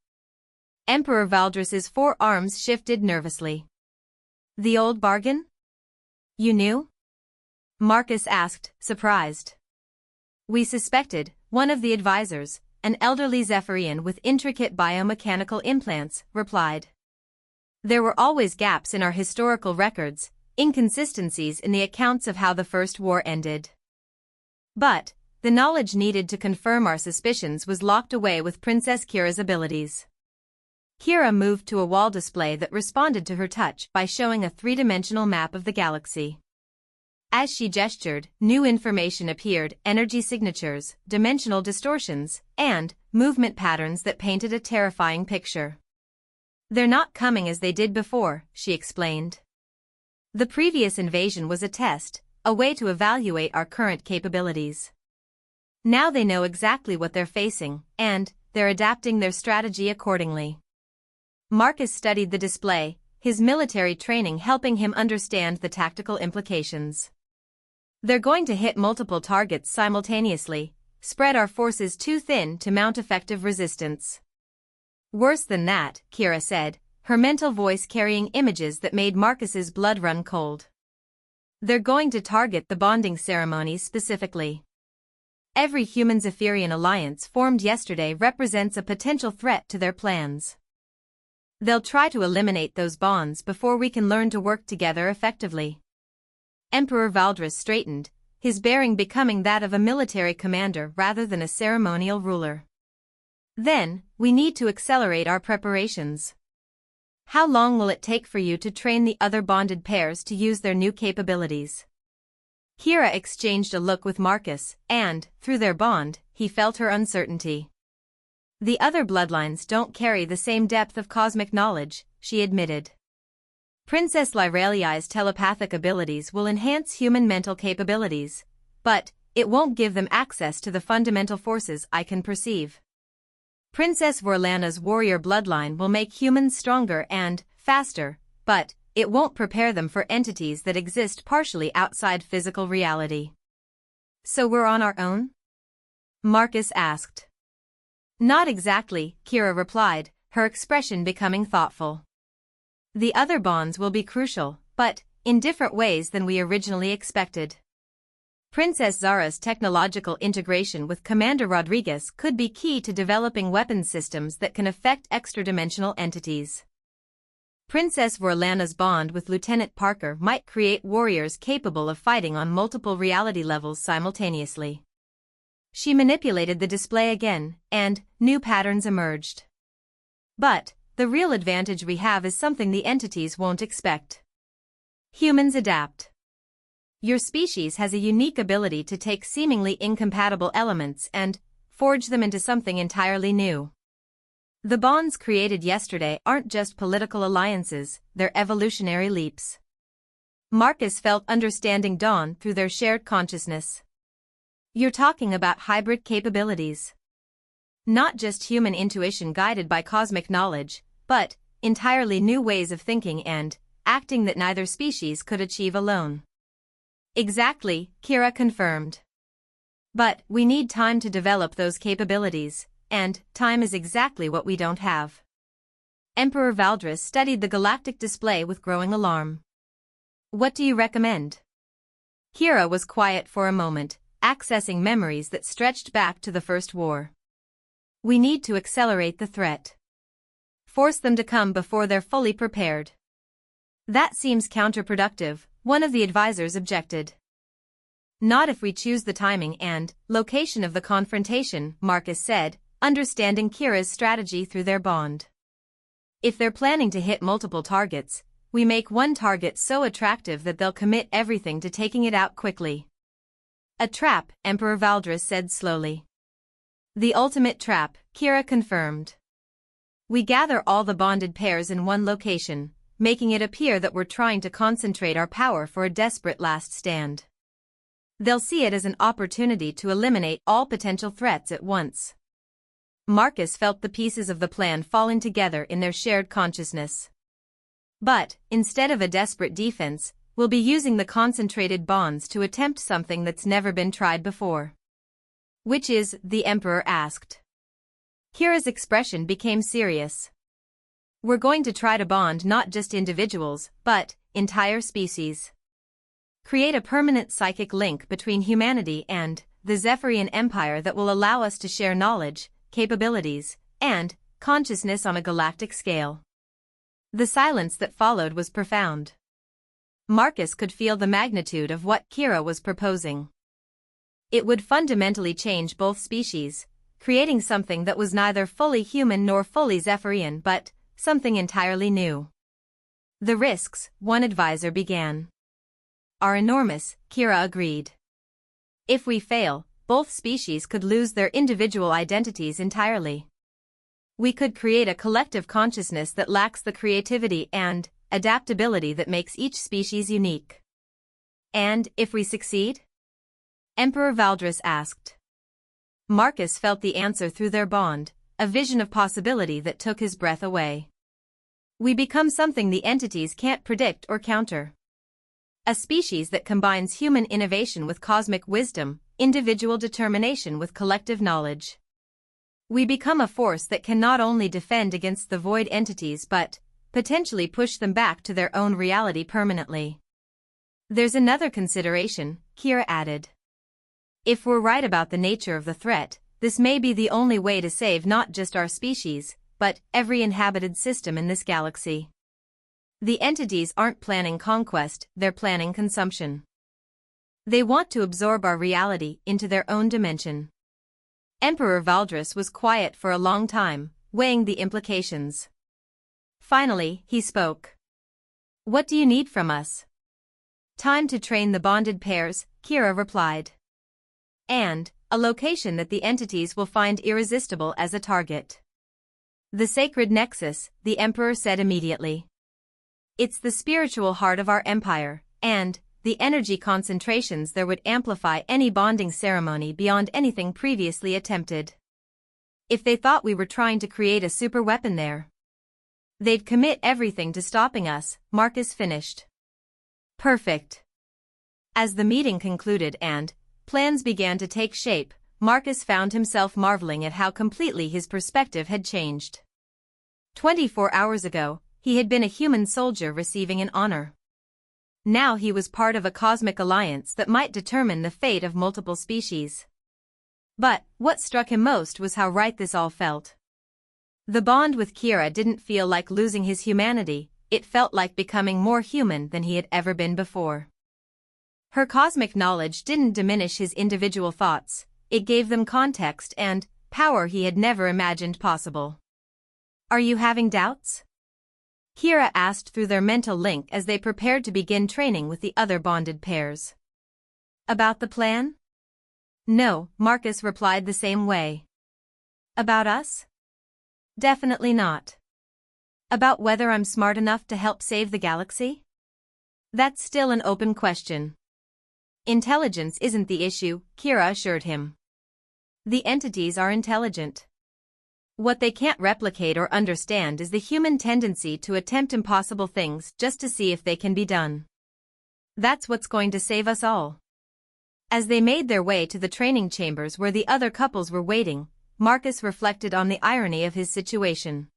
Emperor Valdris's forearms shifted nervously. The old bargain? You knew? Marcus asked, surprised. We suspected, one of the advisors, an elderly Zephyrian with intricate biomechanical implants, replied. There were always gaps in our historical records, inconsistencies in the accounts of how the First War ended. But the knowledge needed to confirm our suspicions was locked away with Princess Kira's abilities. Kira moved to a wall display that responded to her touch by showing a three-dimensional map of the galaxy. As she gestured, new information appeared, energy signatures, dimensional distortions, and movement patterns that painted a terrifying picture. They're not coming as they did before, she explained. The previous invasion was a test, a way to evaluate our current capabilities. Now they know exactly what they're facing, and they're adapting their strategy accordingly. Marcus studied the display, his military training helping him understand the tactical implications. They're going to hit multiple targets simultaneously, spread our forces too thin to mount effective resistance. Worse than that, Kira said, her mental voice carrying images that made Marcus's blood run cold. They're going to target the bonding ceremonies specifically. Every human Zephyrian alliance formed yesterday represents a potential threat to their plans. They'll try to eliminate those bonds before we can learn to work together effectively. Emperor Valdris straightened, his bearing becoming that of a military commander rather than a ceremonial ruler. Then, we need to accelerate our preparations. How long will it take for you to train the other bonded pairs to use their new capabilities? Kira exchanged a look with Marcus, and, through their bond, he felt her uncertainty. The other bloodlines don't carry the same depth of cosmic knowledge, she admitted. Princess Lyraliai's telepathic abilities will enhance human mental capabilities, but it won't give them access to the fundamental forces I can perceive. Princess Vorlana's warrior bloodline will make humans stronger and faster, but it won't prepare them for entities that exist partially outside physical reality. So we're on our own? Marcus asked. Not exactly, Kira replied, her expression becoming thoughtful. The other bonds will be crucial, but in different ways than we originally expected. Princess Zara's technological integration with Commander Rodriguez could be key to developing weapons systems that can affect extra-dimensional entities. Princess Vorlana's bond with Lieutenant Parker might create warriors capable of fighting on multiple reality levels simultaneously. She manipulated the display again, and new patterns emerged. But the real advantage we have is something the entities won't expect. Humans adapt. Your species has a unique ability to take seemingly incompatible elements and forge them into something entirely new. The bonds created yesterday aren't just political alliances, they're evolutionary leaps. Marcus felt understanding dawn through their shared consciousness. You're talking about hybrid capabilities. Not just human intuition guided by cosmic knowledge, but entirely new ways of thinking and acting that neither species could achieve alone. Exactly, Kira confirmed. But we need time to develop those capabilities, and time is exactly what we don't have. Emperor Valdris studied the galactic display with growing alarm. What do you recommend? Kira was quiet for a moment, accessing memories that stretched back to the First War. We need to accelerate the threat. Force them to come before they're fully prepared. That seems counterproductive, one of the advisors objected. Not if we choose the timing and location of the confrontation, Marcus said, understanding Kira's strategy through their bond. If they're planning to hit multiple targets, we make one target so attractive that they'll commit everything to taking it out quickly. A trap, Emperor Valdris said slowly. The ultimate trap, Kira confirmed. We gather all the bonded pairs in one location, making it appear that we're trying to concentrate our power for a desperate last stand. They'll see it as an opportunity to eliminate all potential threats at once. Marcus felt the pieces of the plan falling together in their shared consciousness. But, instead of a desperate defense, we'll be using the concentrated bonds to attempt something that's never been tried before. Which is, the Emperor asked. Kira's expression became serious. We're going to try to bond not just individuals, but entire species. Create a permanent psychic link between humanity and the Zephyrian Empire that will allow us to share knowledge, capabilities, and consciousness on a galactic scale. The silence that followed was profound. Marcus could feel the magnitude of what Kira was proposing. It would fundamentally change both species, creating something that was neither fully human nor fully Zephyrian but something entirely new. The risks, one advisor began, are enormous, Kira agreed. If we fail, both species could lose their individual identities entirely. We could create a collective consciousness that lacks the creativity and adaptability that makes each species unique. And if we succeed? Emperor Valdris asked. Marcus felt the answer through their bond, a vision of possibility that took his breath away. We become something the entities can't predict or counter. A species that combines human innovation with cosmic wisdom, individual determination with collective knowledge. We become a force that can not only defend against the void entities but potentially push them back to their own reality permanently. There's another consideration, Kira added. If we're right about the nature of the threat, this may be the only way to save not just our species, but every inhabited system in this galaxy. The entities aren't planning conquest, they're planning consumption. They want to absorb our reality into their own dimension. Emperor Valdris was quiet for a long time, weighing the implications. Finally, he spoke. What do you need from us? Time to train the bonded pairs, Kira replied. And a location that the entities will find irresistible as a target. The sacred nexus, the Emperor said immediately. It's the spiritual heart of our empire, and the energy concentrations there would amplify any bonding ceremony beyond anything previously attempted. If they thought we were trying to create a superweapon there, they'd commit everything to stopping us, Marcus finished. Perfect. As the meeting concluded and plans began to take shape, Marcus found himself marveling at how completely his perspective had changed. 24 hours ago, he had been a human soldier receiving an honor. Now he was part of a cosmic alliance that might determine the fate of multiple species. But what struck him most was how right this all felt. The bond with Kira didn't feel like losing his humanity, it felt like becoming more human than he had ever been before. Her cosmic knowledge didn't diminish his individual thoughts, it gave them context and power he had never imagined possible. Are you having doubts? Kira asked through their mental link as they prepared to begin training with the other bonded pairs. About the plan? No, Marcus replied the same way. About us? Definitely not. About whether I'm smart enough to help save the galaxy? That's still an open question. Intelligence isn't the issue, Kira assured him. The entities are intelligent. What they can't replicate or understand is the human tendency to attempt impossible things just to see if they can be done. That's what's going to save us all. As they made their way to the training chambers where the other couples were waiting, Marcus reflected on the irony of his situation.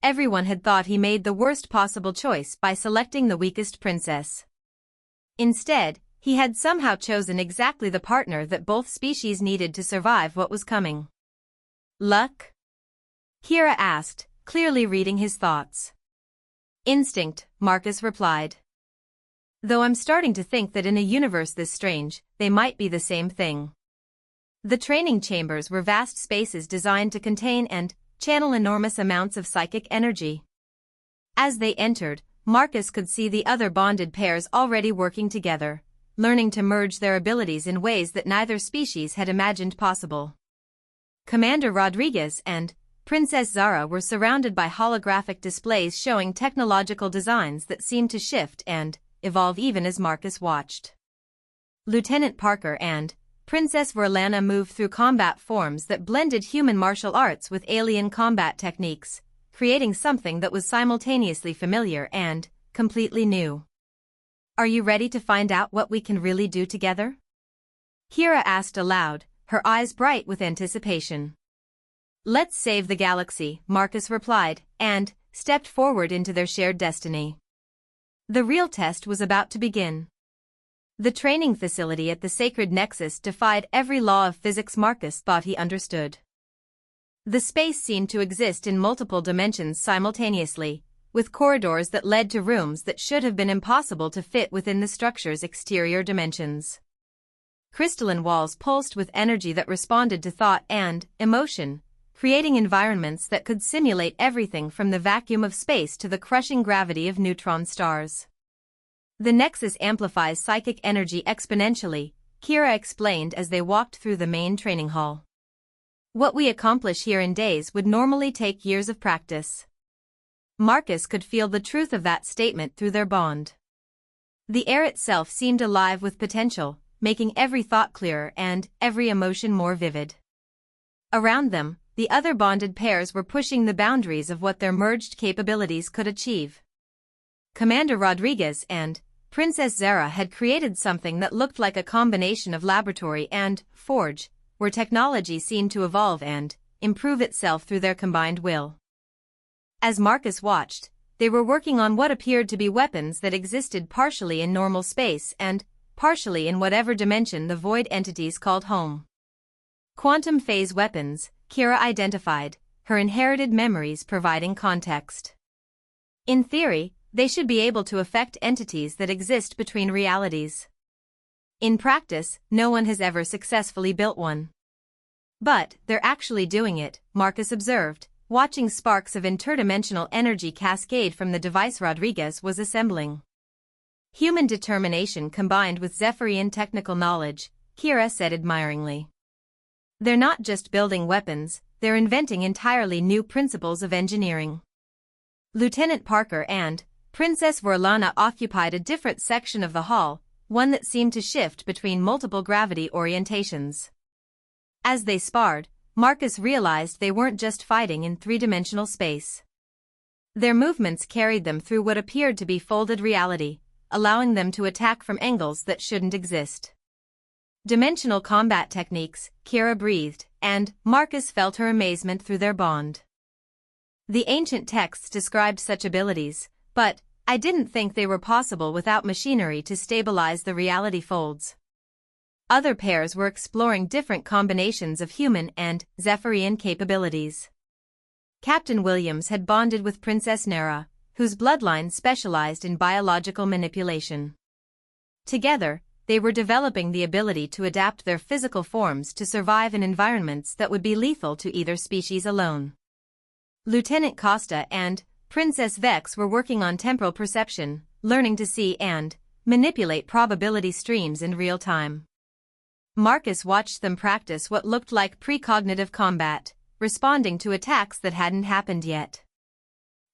Everyone had thought he made the worst possible choice by selecting the weakest princess. Instead, he had somehow chosen exactly the partner that both species needed to survive what was coming. Luck? Kira asked, clearly reading his thoughts. Instinct, Marcus replied. Though I'm starting to think that in a universe this strange, they might be the same thing. The training chambers were vast spaces designed to contain and channel enormous amounts of psychic energy. As they entered, Marcus could see the other bonded pairs already working together, learning to merge their abilities in ways that neither species had imagined possible. Commander Rodriguez and Princess Zara were surrounded by holographic displays showing technological designs that seemed to shift and evolve even as Marcus watched. Lieutenant Parker and Princess Verlana moved through combat forms that blended human martial arts with alien combat techniques, creating something that was simultaneously familiar and completely new. Are you ready to find out what we can really do together? Kira asked aloud, her eyes bright with anticipation. Let's save the galaxy, Marcus replied, and stepped forward into their shared destiny. The real test was about to begin. The training facility at the Sacred Nexus defied every law of physics Marcus thought he understood. The space seemed to exist in multiple dimensions simultaneously, with corridors that led to rooms that should have been impossible to fit within the structure's exterior dimensions. Crystalline walls pulsed with energy that responded to thought and emotion, creating environments that could simulate everything from the vacuum of space to the crushing gravity of neutron stars. The Nexus amplifies psychic energy exponentially, Kira explained as they walked through the main training hall. What we accomplish here in days would normally take years of practice. Marcus could feel the truth of that statement through their bond. The air itself seemed alive with potential, making every thought clearer and every emotion more vivid. Around them, the other bonded pairs were pushing the boundaries of what their merged capabilities could achieve. Commander Rodriguez and Princess Zara had created something that looked like a combination of laboratory and forge, where technology seemed to evolve and improve itself through their combined will. As Marcus watched, they were working on what appeared to be weapons that existed partially in normal space and partially in whatever dimension the void entities called home. Quantum phase weapons, Kira identified, her inherited memories providing context. In theory, they should be able to affect entities that exist between realities. In practice, no one has ever successfully built one. But they're actually doing it, Marcus observed, watching sparks of interdimensional energy cascade from the device Rodriguez was assembling. Human determination combined with Zephyrian technical knowledge, Kira said admiringly. They're not just building weapons, they're inventing entirely new principles of engineering. Lieutenant Parker and Princess Vorlana occupied a different section of the hall, one that seemed to shift between multiple gravity orientations. As they sparred, Marcus realized they weren't just fighting in three-dimensional space. Their movements carried them through what appeared to be folded reality, allowing them to attack from angles that shouldn't exist. Dimensional combat techniques, Kira breathed, and Marcus felt her amazement through their bond. The ancient texts described such abilities, but I didn't think they were possible without machinery to stabilize the reality folds. Other pairs were exploring different combinations of human and Zephyrian capabilities. Captain Williams had bonded with Princess Nera, whose bloodline specialized in biological manipulation. Together, they were developing the ability to adapt their physical forms to survive in environments that would be lethal to either species alone. Lieutenant Costa and Princess Vex were working on temporal perception, learning to see and manipulate probability streams in real time. Marcus watched them practice what looked like precognitive combat, responding to attacks that hadn't happened yet.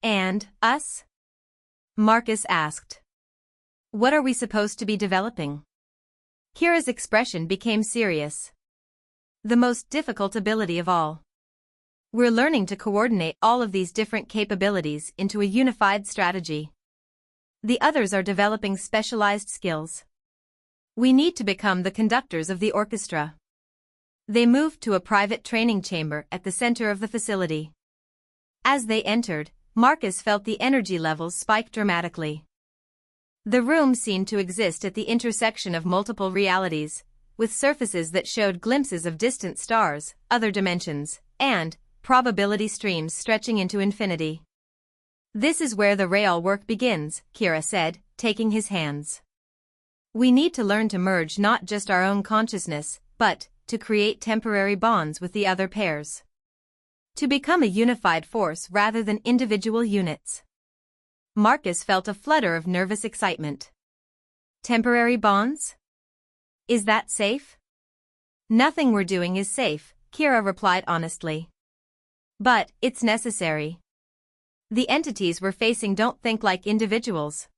And us? Marcus asked. What are we supposed to be developing? Kira's expression became serious. The most difficult ability of all. We're learning to coordinate all of these different capabilities into a unified strategy. The others are developing specialized skills. We need to become the conductors of the orchestra. They moved to a private training chamber at the center of the facility. As they entered, Marcus felt the energy levels spike dramatically. The room seemed to exist at the intersection of multiple realities, with surfaces that showed glimpses of distant stars, other dimensions, and probability streams stretching into infinity. This is where the real work begins, Kira said, taking his hands. We need to learn to merge not just our own consciousness, but to create temporary bonds with the other pairs. To become a unified force rather than individual units. Marcus felt a flutter of nervous excitement. Temporary bonds? Is that safe? Nothing we're doing is safe, Kira replied honestly. But it's necessary. The entities we're facing don't think like individuals.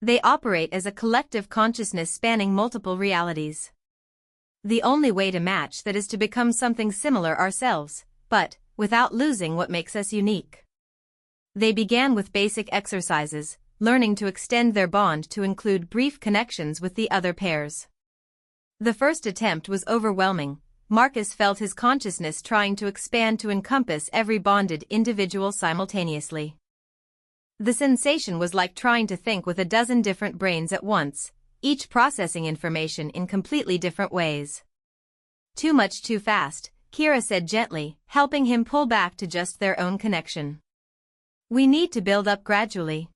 They operate as a collective consciousness spanning multiple realities. The only way to match that is to become something similar ourselves, but without losing what makes us unique. They began with basic exercises, learning to extend their bond to include brief connections with the other pairs. The first attempt was overwhelming. Marcus felt his consciousness trying to expand to encompass every bonded individual simultaneously. The sensation was like trying to think with a dozen different brains at once, each processing information in completely different ways. Too much too fast, Kira said gently, helping him pull back to just their own connection. We need to build up gradually.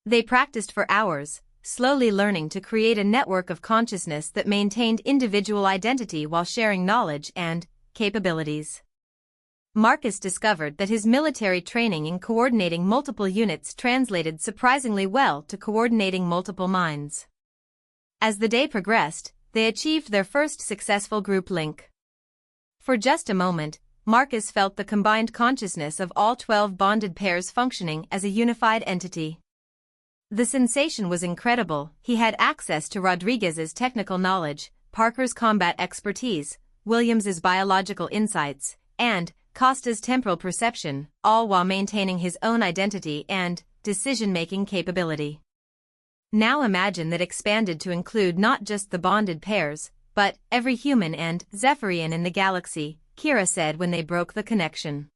They practiced for hours, slowly learning to create a network of consciousness that maintained individual identity while sharing knowledge and capabilities. Marcus discovered that his military training in coordinating multiple units translated surprisingly well to coordinating multiple minds. As the day progressed, they achieved their first successful group link. For just a moment, Marcus felt the combined consciousness of all 12 bonded pairs functioning as a unified entity. The sensation was incredible. He had access to Rodriguez's technical knowledge, Parker's combat expertise, Williams's biological insights, and Costa's temporal perception, all while maintaining his own identity and decision-making capability. Now imagine that expanded to include not just the bonded pairs, but every human and Zephyrian in the galaxy, Kira said when they broke the connection.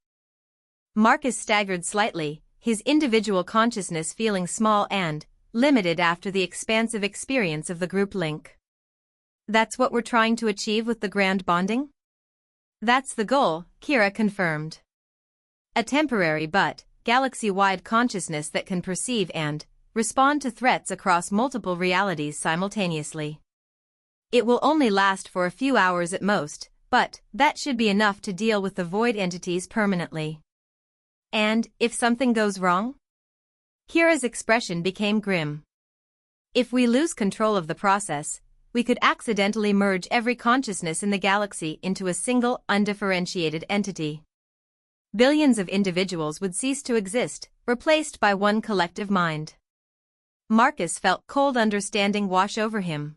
Marcus staggered slightly, his individual consciousness feeling small and limited after the expansive experience of the group link. That's what we're trying to achieve with the grand bonding? That's the goal, Kira confirmed. A temporary but galaxy-wide consciousness that can perceive and respond to threats across multiple realities simultaneously. It will only last for a few hours at most, but that should be enough to deal with the void entities permanently. And if something goes wrong? Kira's expression became grim. If we lose control of the process, we could accidentally merge every consciousness in the galaxy into a single, undifferentiated entity. Billions of individuals would cease to exist, replaced by one collective mind. Marcus felt cold understanding wash over him.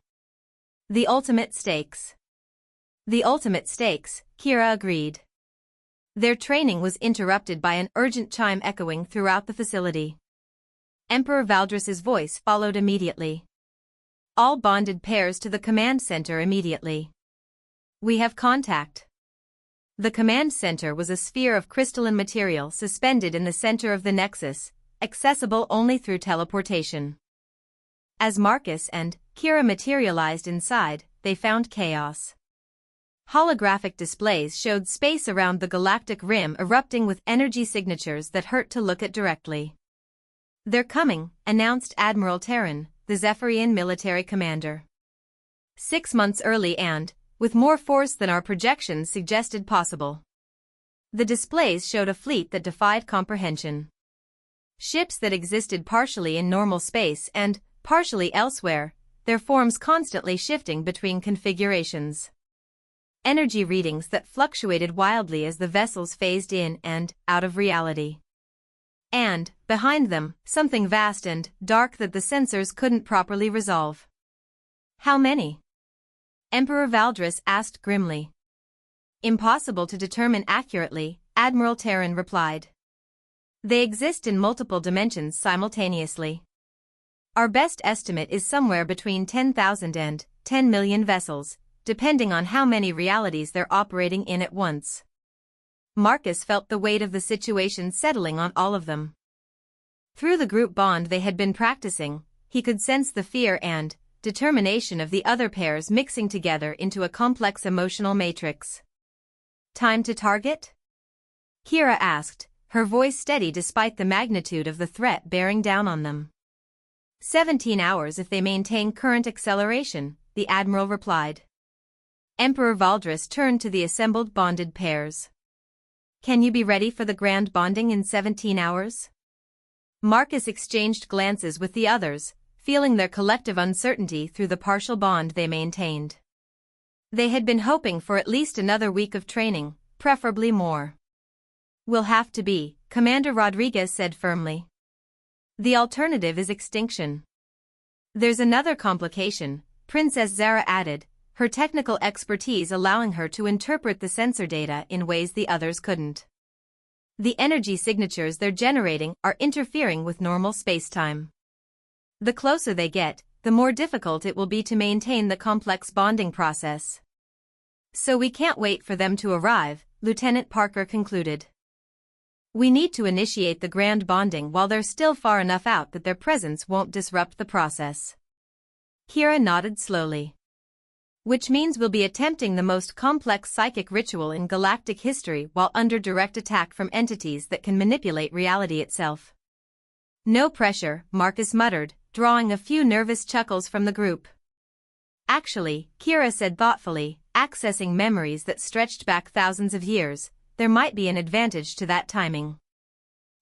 The ultimate stakes. The ultimate stakes, Kira agreed. Their training was interrupted by an urgent chime echoing throughout the facility. Emperor Valdris's voice followed immediately. All bonded pairs to the command center immediately. We have contact. The command center was a sphere of crystalline material suspended in the center of the nexus, accessible only through teleportation. As Marcus and Kira materialized inside, they found chaos. Holographic displays showed space around the galactic rim erupting with energy signatures that hurt to look at directly. They're coming, announced Admiral Terran, the Zephyrian military commander. 6 months early and with more force than our projections suggested possible. The displays showed a fleet that defied comprehension. Ships that existed partially in normal space and partially elsewhere, their forms constantly shifting between configurations. Energy readings that fluctuated wildly as the vessels phased in and out of reality. And, behind them, something vast and dark that the sensors couldn't properly resolve. How many? Emperor Valdris asked grimly. Impossible to determine accurately, Admiral Terran replied. They exist in multiple dimensions simultaneously. Our best estimate is somewhere between 10,000 and 10 million vessels, depending on how many realities they're operating in at once. Marcus felt the weight of the situation settling on all of them. Through the group bond they had been practicing, he could sense the fear and determination of the other pairs mixing together into a complex emotional matrix. Time to target? Kira asked, her voice steady despite the magnitude of the threat bearing down on them. 17 hours if they maintain current acceleration, the Admiral replied. Emperor Valdris turned to the assembled bonded pairs. Can you be ready for the grand bonding in 17 hours? Marcus exchanged glances with the others, feeling their collective uncertainty through the partial bond they maintained. They had been hoping for at least another week of training, preferably more. We'll have to be, Commander Rodriguez said firmly. The alternative is extinction. There's another complication, Princess Zara added, her technical expertise allowing her to interpret the sensor data in ways the others couldn't. The energy signatures they're generating are interfering with normal spacetime. The closer they get, the more difficult it will be to maintain the complex bonding process. So we can't wait for them to arrive, Lieutenant Parker concluded. We need to initiate the grand bonding while they're still far enough out that their presence won't disrupt the process. Kira nodded slowly. Which means we'll be attempting the most complex psychic ritual in galactic history while under direct attack from entities that can manipulate reality itself. No pressure, Marcus muttered, drawing a few nervous chuckles from the group. Actually, Kira said thoughtfully, accessing memories that stretched back thousands of years, there might be an advantage to that timing.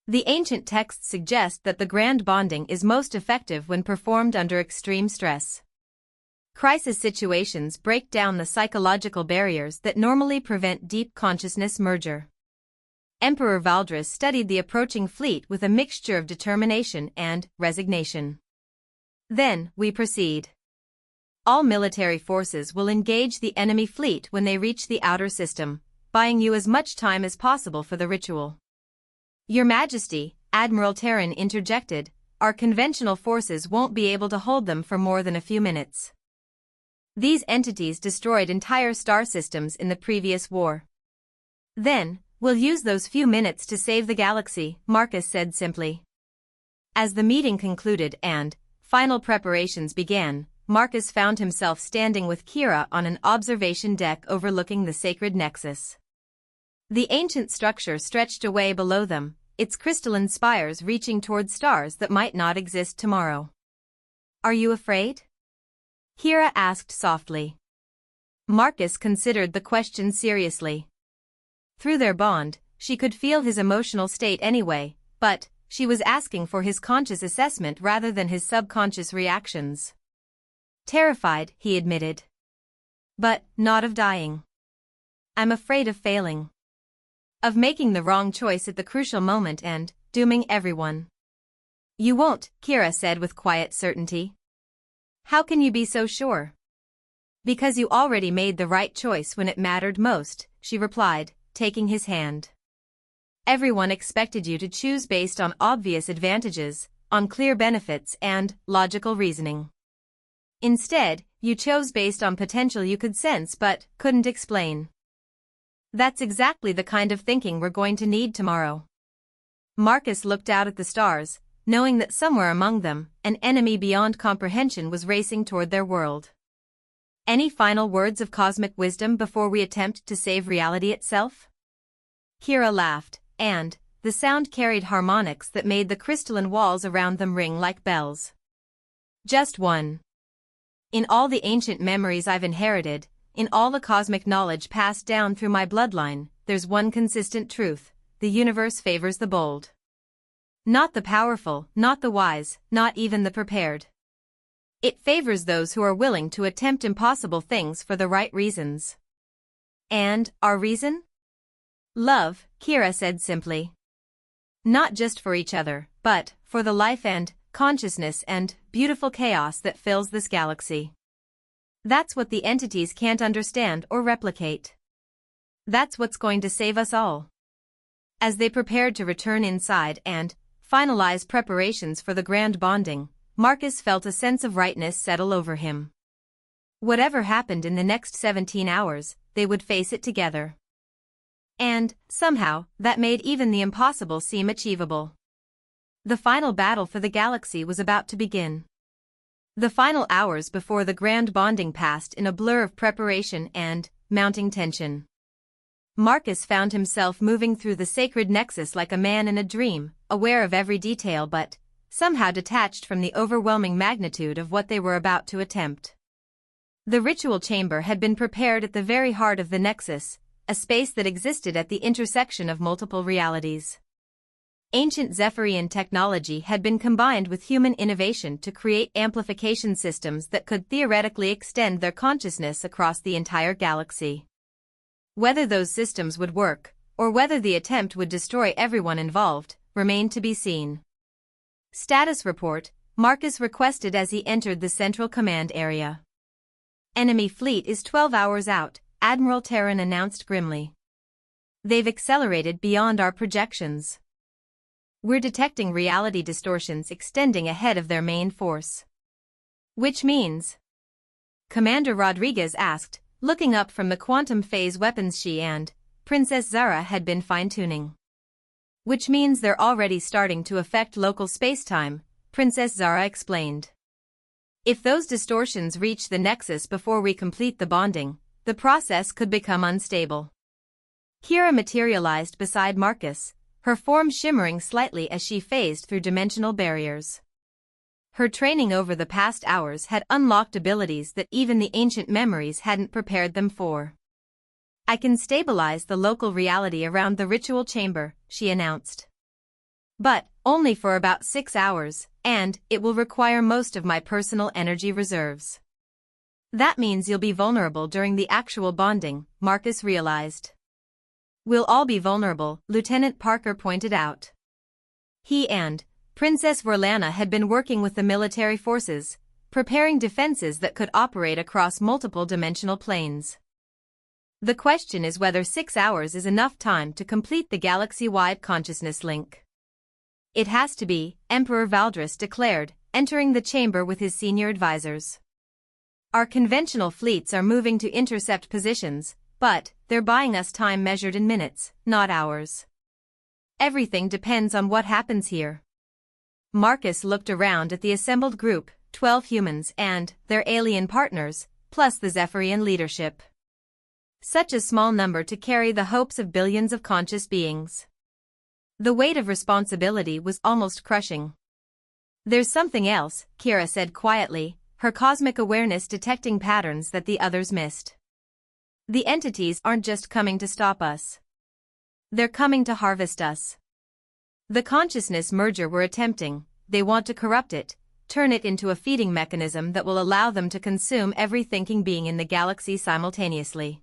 The ancient texts suggest that the grand bonding is most effective when performed under extreme stress. Crisis situations break down the psychological barriers that normally prevent deep consciousness merger. Emperor Valdris studied the approaching fleet with a mixture of determination and resignation. Then, we proceed. All military forces will engage the enemy fleet when they reach the outer system, buying you as much time as possible for the ritual. Your Majesty, Admiral Terran interjected, our conventional forces won't be able to hold them for more than a few minutes. These entities destroyed entire star systems in the previous war. Then, We'll use those few minutes to save the galaxy, Marcus said simply. As the meeting concluded and final preparations began, Marcus found himself standing with Kira on an observation deck overlooking the sacred nexus. The ancient structure stretched away below them, its crystalline spires reaching toward stars that might not exist tomorrow. Are you afraid? Kira asked softly. Marcus considered the question seriously. Through their bond, she could feel his emotional state anyway, but she was asking for his conscious assessment rather than his subconscious reactions. Terrified, he admitted. But not of dying. I'm afraid of failing. Of making the wrong choice at the crucial moment and dooming everyone. You won't, Kira said with quiet certainty. How can you be so sure? Because you already made the right choice when it mattered most, she replied, taking his hand. Everyone expected you to choose based on obvious advantages, on clear benefits and logical reasoning. Instead, you chose based on potential you could sense but couldn't explain. That's exactly the kind of thinking we're going to need tomorrow. Marcus looked out at the stars, knowing that somewhere among them, an enemy beyond comprehension was racing toward their world. Any final words of cosmic wisdom before we attempt to save reality itself? Kira laughed, and the sound carried harmonics that made the crystalline walls around them ring like bells. Just one. In all the ancient memories I've inherited, in all the cosmic knowledge passed down through my bloodline, there's one consistent truth: the universe favors the bold. Not the powerful, not the wise, not even the prepared. It favors those who are willing to attempt impossible things for the right reasons. And our reason? Love, Kira said simply. Not just for each other, but for the life and consciousness and beautiful chaos that fills this galaxy. That's what the entities can't understand or replicate. That's what's going to save us all. As they prepared to return inside and finalize preparations for the grand bonding, Marcus felt a sense of rightness settle over him. Whatever happened in the next 17 hours, they would face it together. And, somehow, that made even the impossible seem achievable. The final battle for the galaxy was about to begin. The final hours before the grand bonding passed in a blur of preparation and mounting tension. Marcus found himself moving through the sacred nexus like a man in a dream, aware of every detail but somehow detached from the overwhelming magnitude of what they were about to attempt. The ritual chamber had been prepared at the very heart of the nexus, a space that existed at the intersection of multiple realities. Ancient Zephyrian technology had been combined with human innovation to create amplification systems that could theoretically extend their consciousness across the entire galaxy. Whether those systems would work, or whether the attempt would destroy everyone involved, remained to be seen. Status report, Marcus requested as he entered the Central Command area. Enemy fleet is 12 hours out, Admiral Terran announced grimly. They've accelerated beyond our projections. We're detecting reality distortions extending ahead of their main force. Which means? Commander Rodriguez asked, looking up from the quantum phase weapons she and Princess Zara had been fine-tuning. Which means they're already starting to affect local spacetime, Princess Zara explained. If those distortions reach the nexus before we complete the bonding, the process could become unstable. Kira materialized beside Marcus, her form shimmering slightly as she phased through dimensional barriers. Her training over the past hours had unlocked abilities that even the ancient memories hadn't prepared them for. I can stabilize the local reality around the ritual chamber, she announced. But only for about 6 hours, and it will require most of my personal energy reserves. That means you'll be vulnerable during the actual bonding, Marcus realized. We'll all be vulnerable, Lieutenant Parker pointed out. He and Princess Vorlana had been working with the military forces, preparing defenses that could operate across multiple dimensional planes. The question is whether 6 hours is enough time to complete the galaxy-wide consciousness link. It has to be, Emperor Valdris declared, entering the chamber with his senior advisors. Our conventional fleets are moving to intercept positions, but they're buying us time measured in minutes, not hours. Everything depends on what happens here. Marcus looked around at the assembled group, 12 humans and their alien partners, plus the Zephyrian leadership. Such a small number to carry the hopes of billions of conscious beings. The weight of responsibility was almost crushing. There's something else, Kira said quietly, her cosmic awareness detecting patterns that the others missed. The entities aren't just coming to stop us. They're coming to harvest us. The consciousness merger we're attempting, they want to corrupt it, turn it into a feeding mechanism that will allow them to consume every thinking being in the galaxy simultaneously.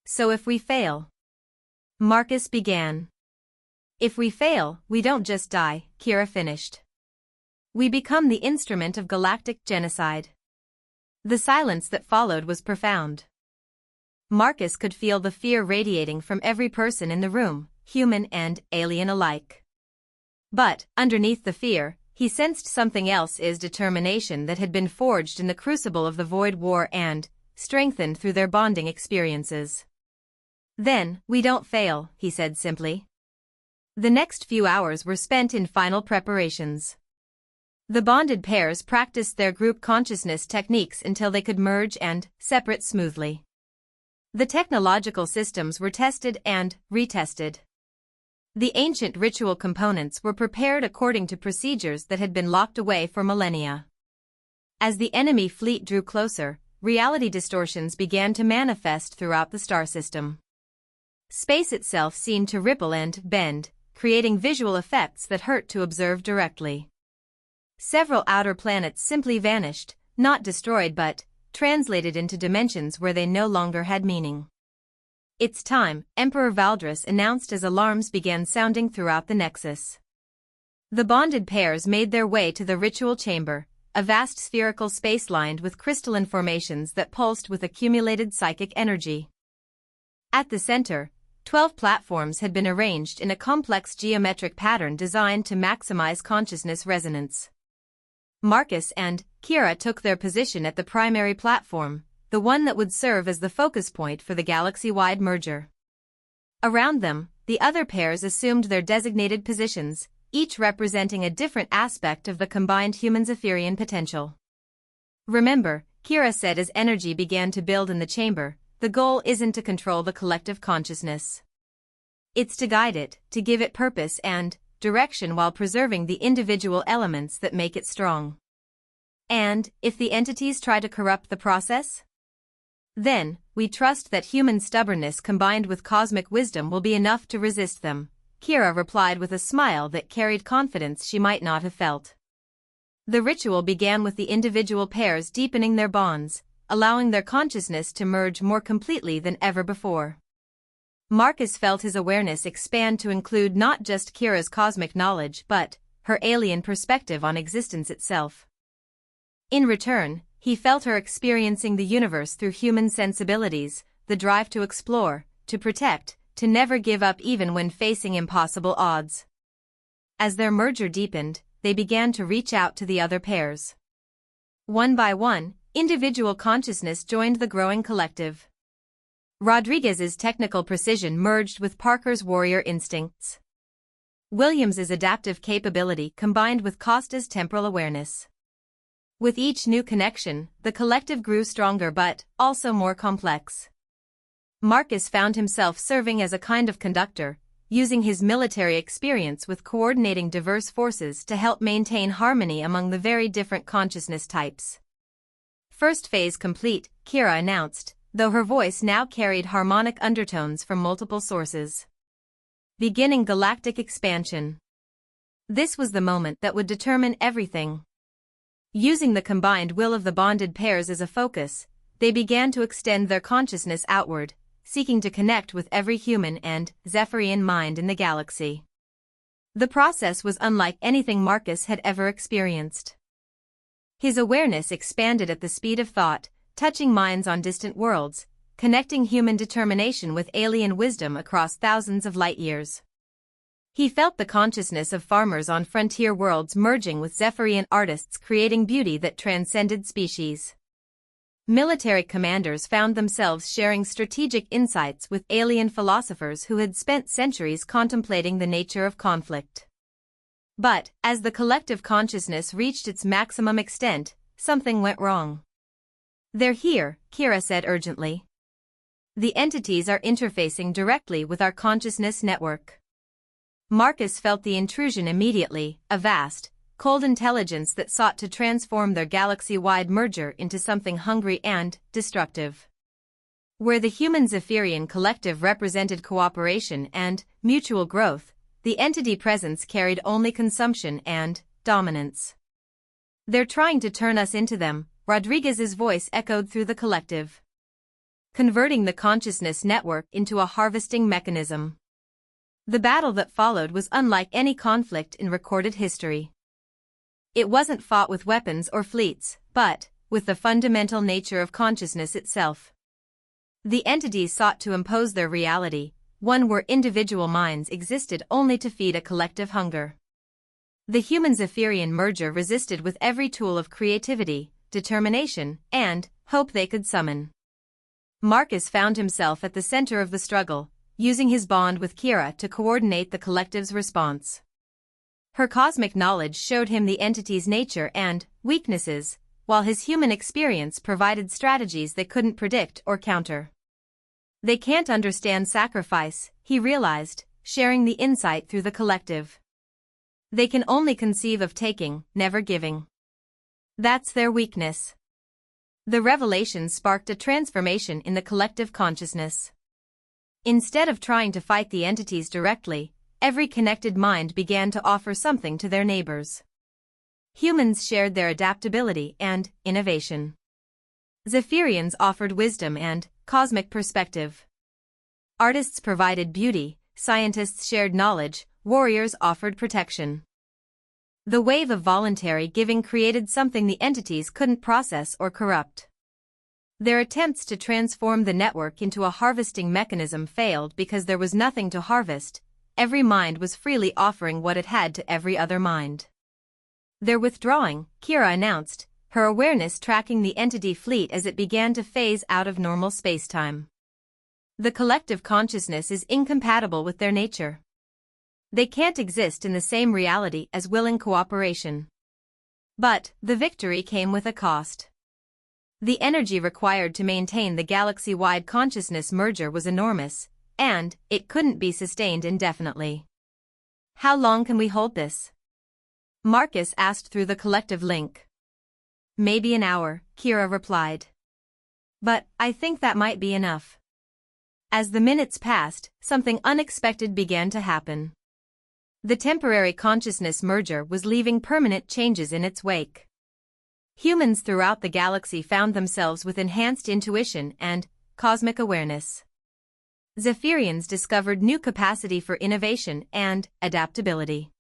So if we fail? Marcus began. If we fail, we don't just die, Kira finished. We become the instrument of galactic genocide. The silence that followed was profound. Marcus could feel the fear radiating from every person in the room, human and alien alike. But, underneath the fear, he sensed something else: is determination that had been forged in the crucible of the Void War and strengthened through their bonding experiences. Then, we don't fail, he said simply. The next few hours were spent in final preparations. The bonded pairs practiced their group consciousness techniques until they could merge and separate smoothly. The technological systems were tested and retested. The ancient ritual components were prepared according to procedures that had been locked away for millennia. As the enemy fleet drew closer, reality distortions began to manifest throughout the star system. Space itself seemed to ripple and bend, creating visual effects that hurt to observe directly. Several outer planets simply vanished, not destroyed but translated into dimensions where they no longer had meaning. It's time, Emperor Valdris announced as alarms began sounding throughout the Nexus. The bonded pairs made their way to the ritual chamber, a vast spherical space lined with crystalline formations that pulsed with accumulated psychic energy. At the center, 12 platforms had been arranged in a complex geometric pattern designed to maximize consciousness resonance. Marcus and Kira took their position at the primary platform, the one that would serve as the focus point for the galaxy-wide merger. Around them, the other pairs assumed their designated positions, each representing a different aspect of the combined human-Zephyrian potential. Remember, Kira said as energy began to build in the chamber, the goal isn't to control the collective consciousness. It's to guide it, to give it purpose and direction while preserving the individual elements that make it strong. And, if the entities try to corrupt the process? Then, we trust that human stubbornness combined with cosmic wisdom will be enough to resist them, Kira replied with a smile that carried confidence she might not have felt. The ritual began with the individual pairs deepening their bonds, allowing their consciousness to merge more completely than ever before. Marcus felt his awareness expand to include not just Kira's cosmic knowledge but her alien perspective on existence itself. In return, he felt her experiencing the universe through human sensibilities, the drive to explore, to protect, to never give up even when facing impossible odds. As their merger deepened, they began to reach out to the other pairs. One by one, individual consciousness joined the growing collective. Rodriguez's technical precision merged with Parker's warrior instincts. Williams's adaptive capability combined with Costa's temporal awareness. With each new connection, the collective grew stronger but also more complex. Marcus found himself serving as a kind of conductor, using his military experience with coordinating diverse forces to help maintain harmony among the very different consciousness types. First phase complete, Kira announced, though her voice now carried harmonic undertones from multiple sources. Beginning galactic expansion. This was the moment that would determine everything. Using the combined will of the bonded pairs as a focus, they began to extend their consciousness outward, seeking to connect with every human and Zephyrian mind in the galaxy. The process was unlike anything Marcus had ever experienced. His awareness expanded at the speed of thought, touching minds on distant worlds, connecting human determination with alien wisdom across thousands of light years. He felt the consciousness of farmers on frontier worlds merging with Zephyrian artists creating beauty that transcended species. Military commanders found themselves sharing strategic insights with alien philosophers who had spent centuries contemplating the nature of conflict. But, as the collective consciousness reached its maximum extent, something went wrong. "They're here," Kira said urgently. "The entities are interfacing directly with our consciousness network." Marcus felt the intrusion immediately, a vast, cold intelligence that sought to transform their galaxy-wide merger into something hungry and destructive. Where the human Zephyrian collective represented cooperation and mutual growth, the entity presence carried only consumption and dominance. "They're trying to turn us into them," Rodriguez's voice echoed through the collective. "Converting the consciousness network into a harvesting mechanism." The battle that followed was unlike any conflict in recorded history. It wasn't fought with weapons or fleets, but with the fundamental nature of consciousness itself. The entities sought to impose their reality, one where individual minds existed only to feed a collective hunger. The human-Zephyrian merger resisted with every tool of creativity, determination, and hope they could summon. Marcus found himself at the center of the struggle, using his bond with Kira to coordinate the collective's response. Her cosmic knowledge showed him the entity's nature and weaknesses, while his human experience provided strategies they couldn't predict or counter. They can't understand sacrifice, he realized, sharing the insight through the collective. They can only conceive of taking, never giving. That's their weakness. The revelation sparked a transformation in the collective consciousness. Instead of trying to fight the entities directly, every connected mind began to offer something to their neighbors. Humans shared their adaptability and innovation. Zephyrians offered wisdom and cosmic perspective. Artists provided beauty, scientists shared knowledge, warriors offered protection. The wave of voluntary giving created something the entities couldn't process or corrupt. Their attempts to transform the network into a harvesting mechanism failed because there was nothing to harvest. Every mind was freely offering what it had to every other mind. "They're withdrawing," Kira announced, her awareness tracking the entity fleet as it began to phase out of normal spacetime. The collective consciousness is incompatible with their nature. They can't exist in the same reality as willing cooperation. But the victory came with a cost. The energy required to maintain the galaxy-wide consciousness merger was enormous, and it couldn't be sustained indefinitely. "How long can we hold this?" Marcus asked through the collective link. "Maybe an hour," Kira replied. "But I think that might be enough." As the minutes passed, something unexpected began to happen. The temporary consciousness merger was leaving permanent changes in its wake. Humans throughout the galaxy found themselves with enhanced intuition and cosmic awareness. Zephyrians discovered new capacity for innovation and adaptability.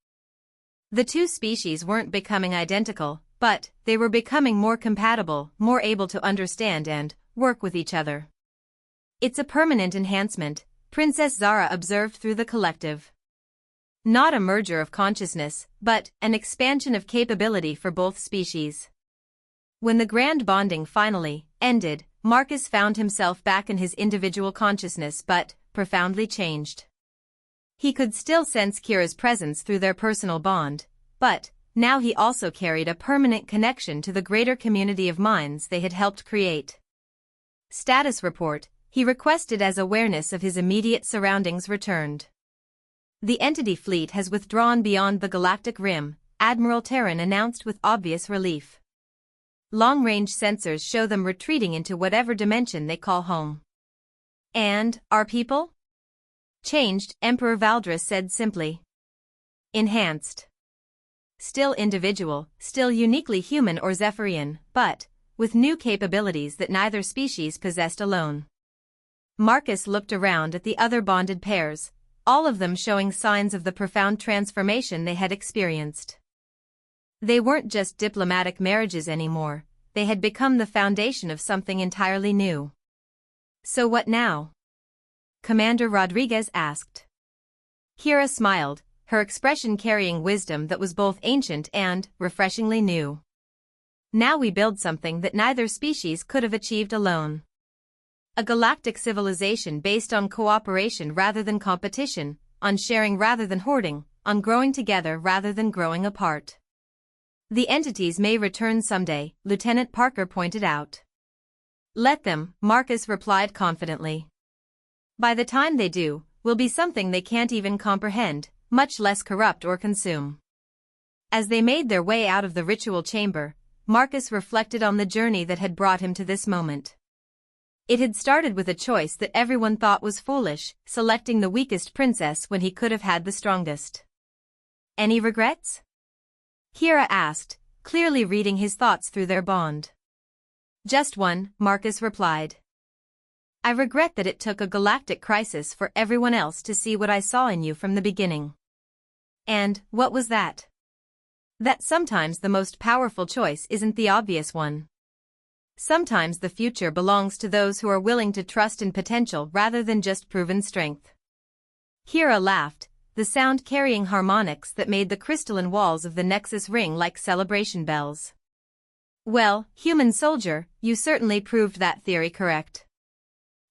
The two species weren't becoming identical, but they were becoming more compatible, more able to understand and work with each other. "It's a permanent enhancement," Princess Zara observed through the collective. "Not a merger of consciousness, but an expansion of capability for both species." When the grand bonding finally ended, Marcus found himself back in his individual consciousness but profoundly changed. He could still sense Kira's presence through their personal bond, but now he also carried a permanent connection to the greater community of minds they had helped create. "Status report," he requested as awareness of his immediate surroundings returned. "The entity fleet has withdrawn beyond the galactic rim," Admiral Terran announced with obvious relief. "Long-range sensors show them retreating into whatever dimension they call home." "And our people?" "Changed," Emperor Valdris said simply. "Enhanced. Still individual, still uniquely human or Zephyrian, but with new capabilities that neither species possessed alone." Marcus looked around at the other bonded pairs, all of them showing signs of the profound transformation they had experienced. They weren't just diplomatic marriages anymore, they had become the foundation of something entirely new. "So what now?" Commander Rodriguez asked. Kira smiled, her expression carrying wisdom that was both ancient and refreshingly new. Now we build something that neither species could have achieved alone. A galactic civilization based on cooperation rather than competition, on sharing rather than hoarding, on growing together rather than growing apart. The entities may return someday, Lieutenant Parker pointed out. Let them, Marcus replied confidently. By the time they do, will be something they can't even comprehend, much less corrupt or consume. As they made their way out of the ritual chamber, Marcus reflected on the journey that had brought him to this moment. It had started with a choice that everyone thought was foolish, selecting the weakest princess when he could have had the strongest. Any regrets? Kira asked, clearly reading his thoughts through their bond. Just one, Marcus replied. I regret that it took a galactic crisis for everyone else to see what I saw in you from the beginning. And, what was that? That sometimes the most powerful choice isn't the obvious one. Sometimes the future belongs to those who are willing to trust in potential rather than just proven strength. Kira laughed, the sound carrying harmonics that made the crystalline walls of the Nexus ring like celebration bells. Well, human soldier, you certainly proved that theory correct.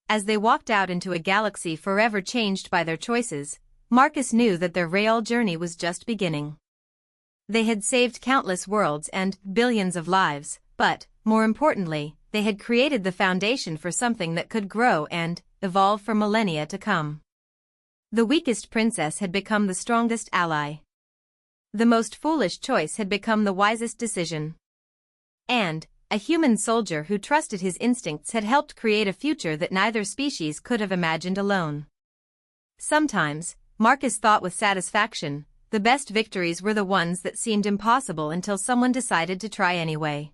As they walked out into a galaxy forever changed by their choices, Marcus knew that their real journey was just beginning. They had saved countless worlds and billions of lives, but, more importantly, they had created the foundation for something that could grow and evolve for millennia to come. The weakest princess had become the strongest ally. The most foolish choice had become the wisest decision. And, a human soldier who trusted his instincts had helped create a future that neither species could have imagined alone. Sometimes, Marcus thought with satisfaction, the best victories were the ones that seemed impossible until someone decided to try anyway.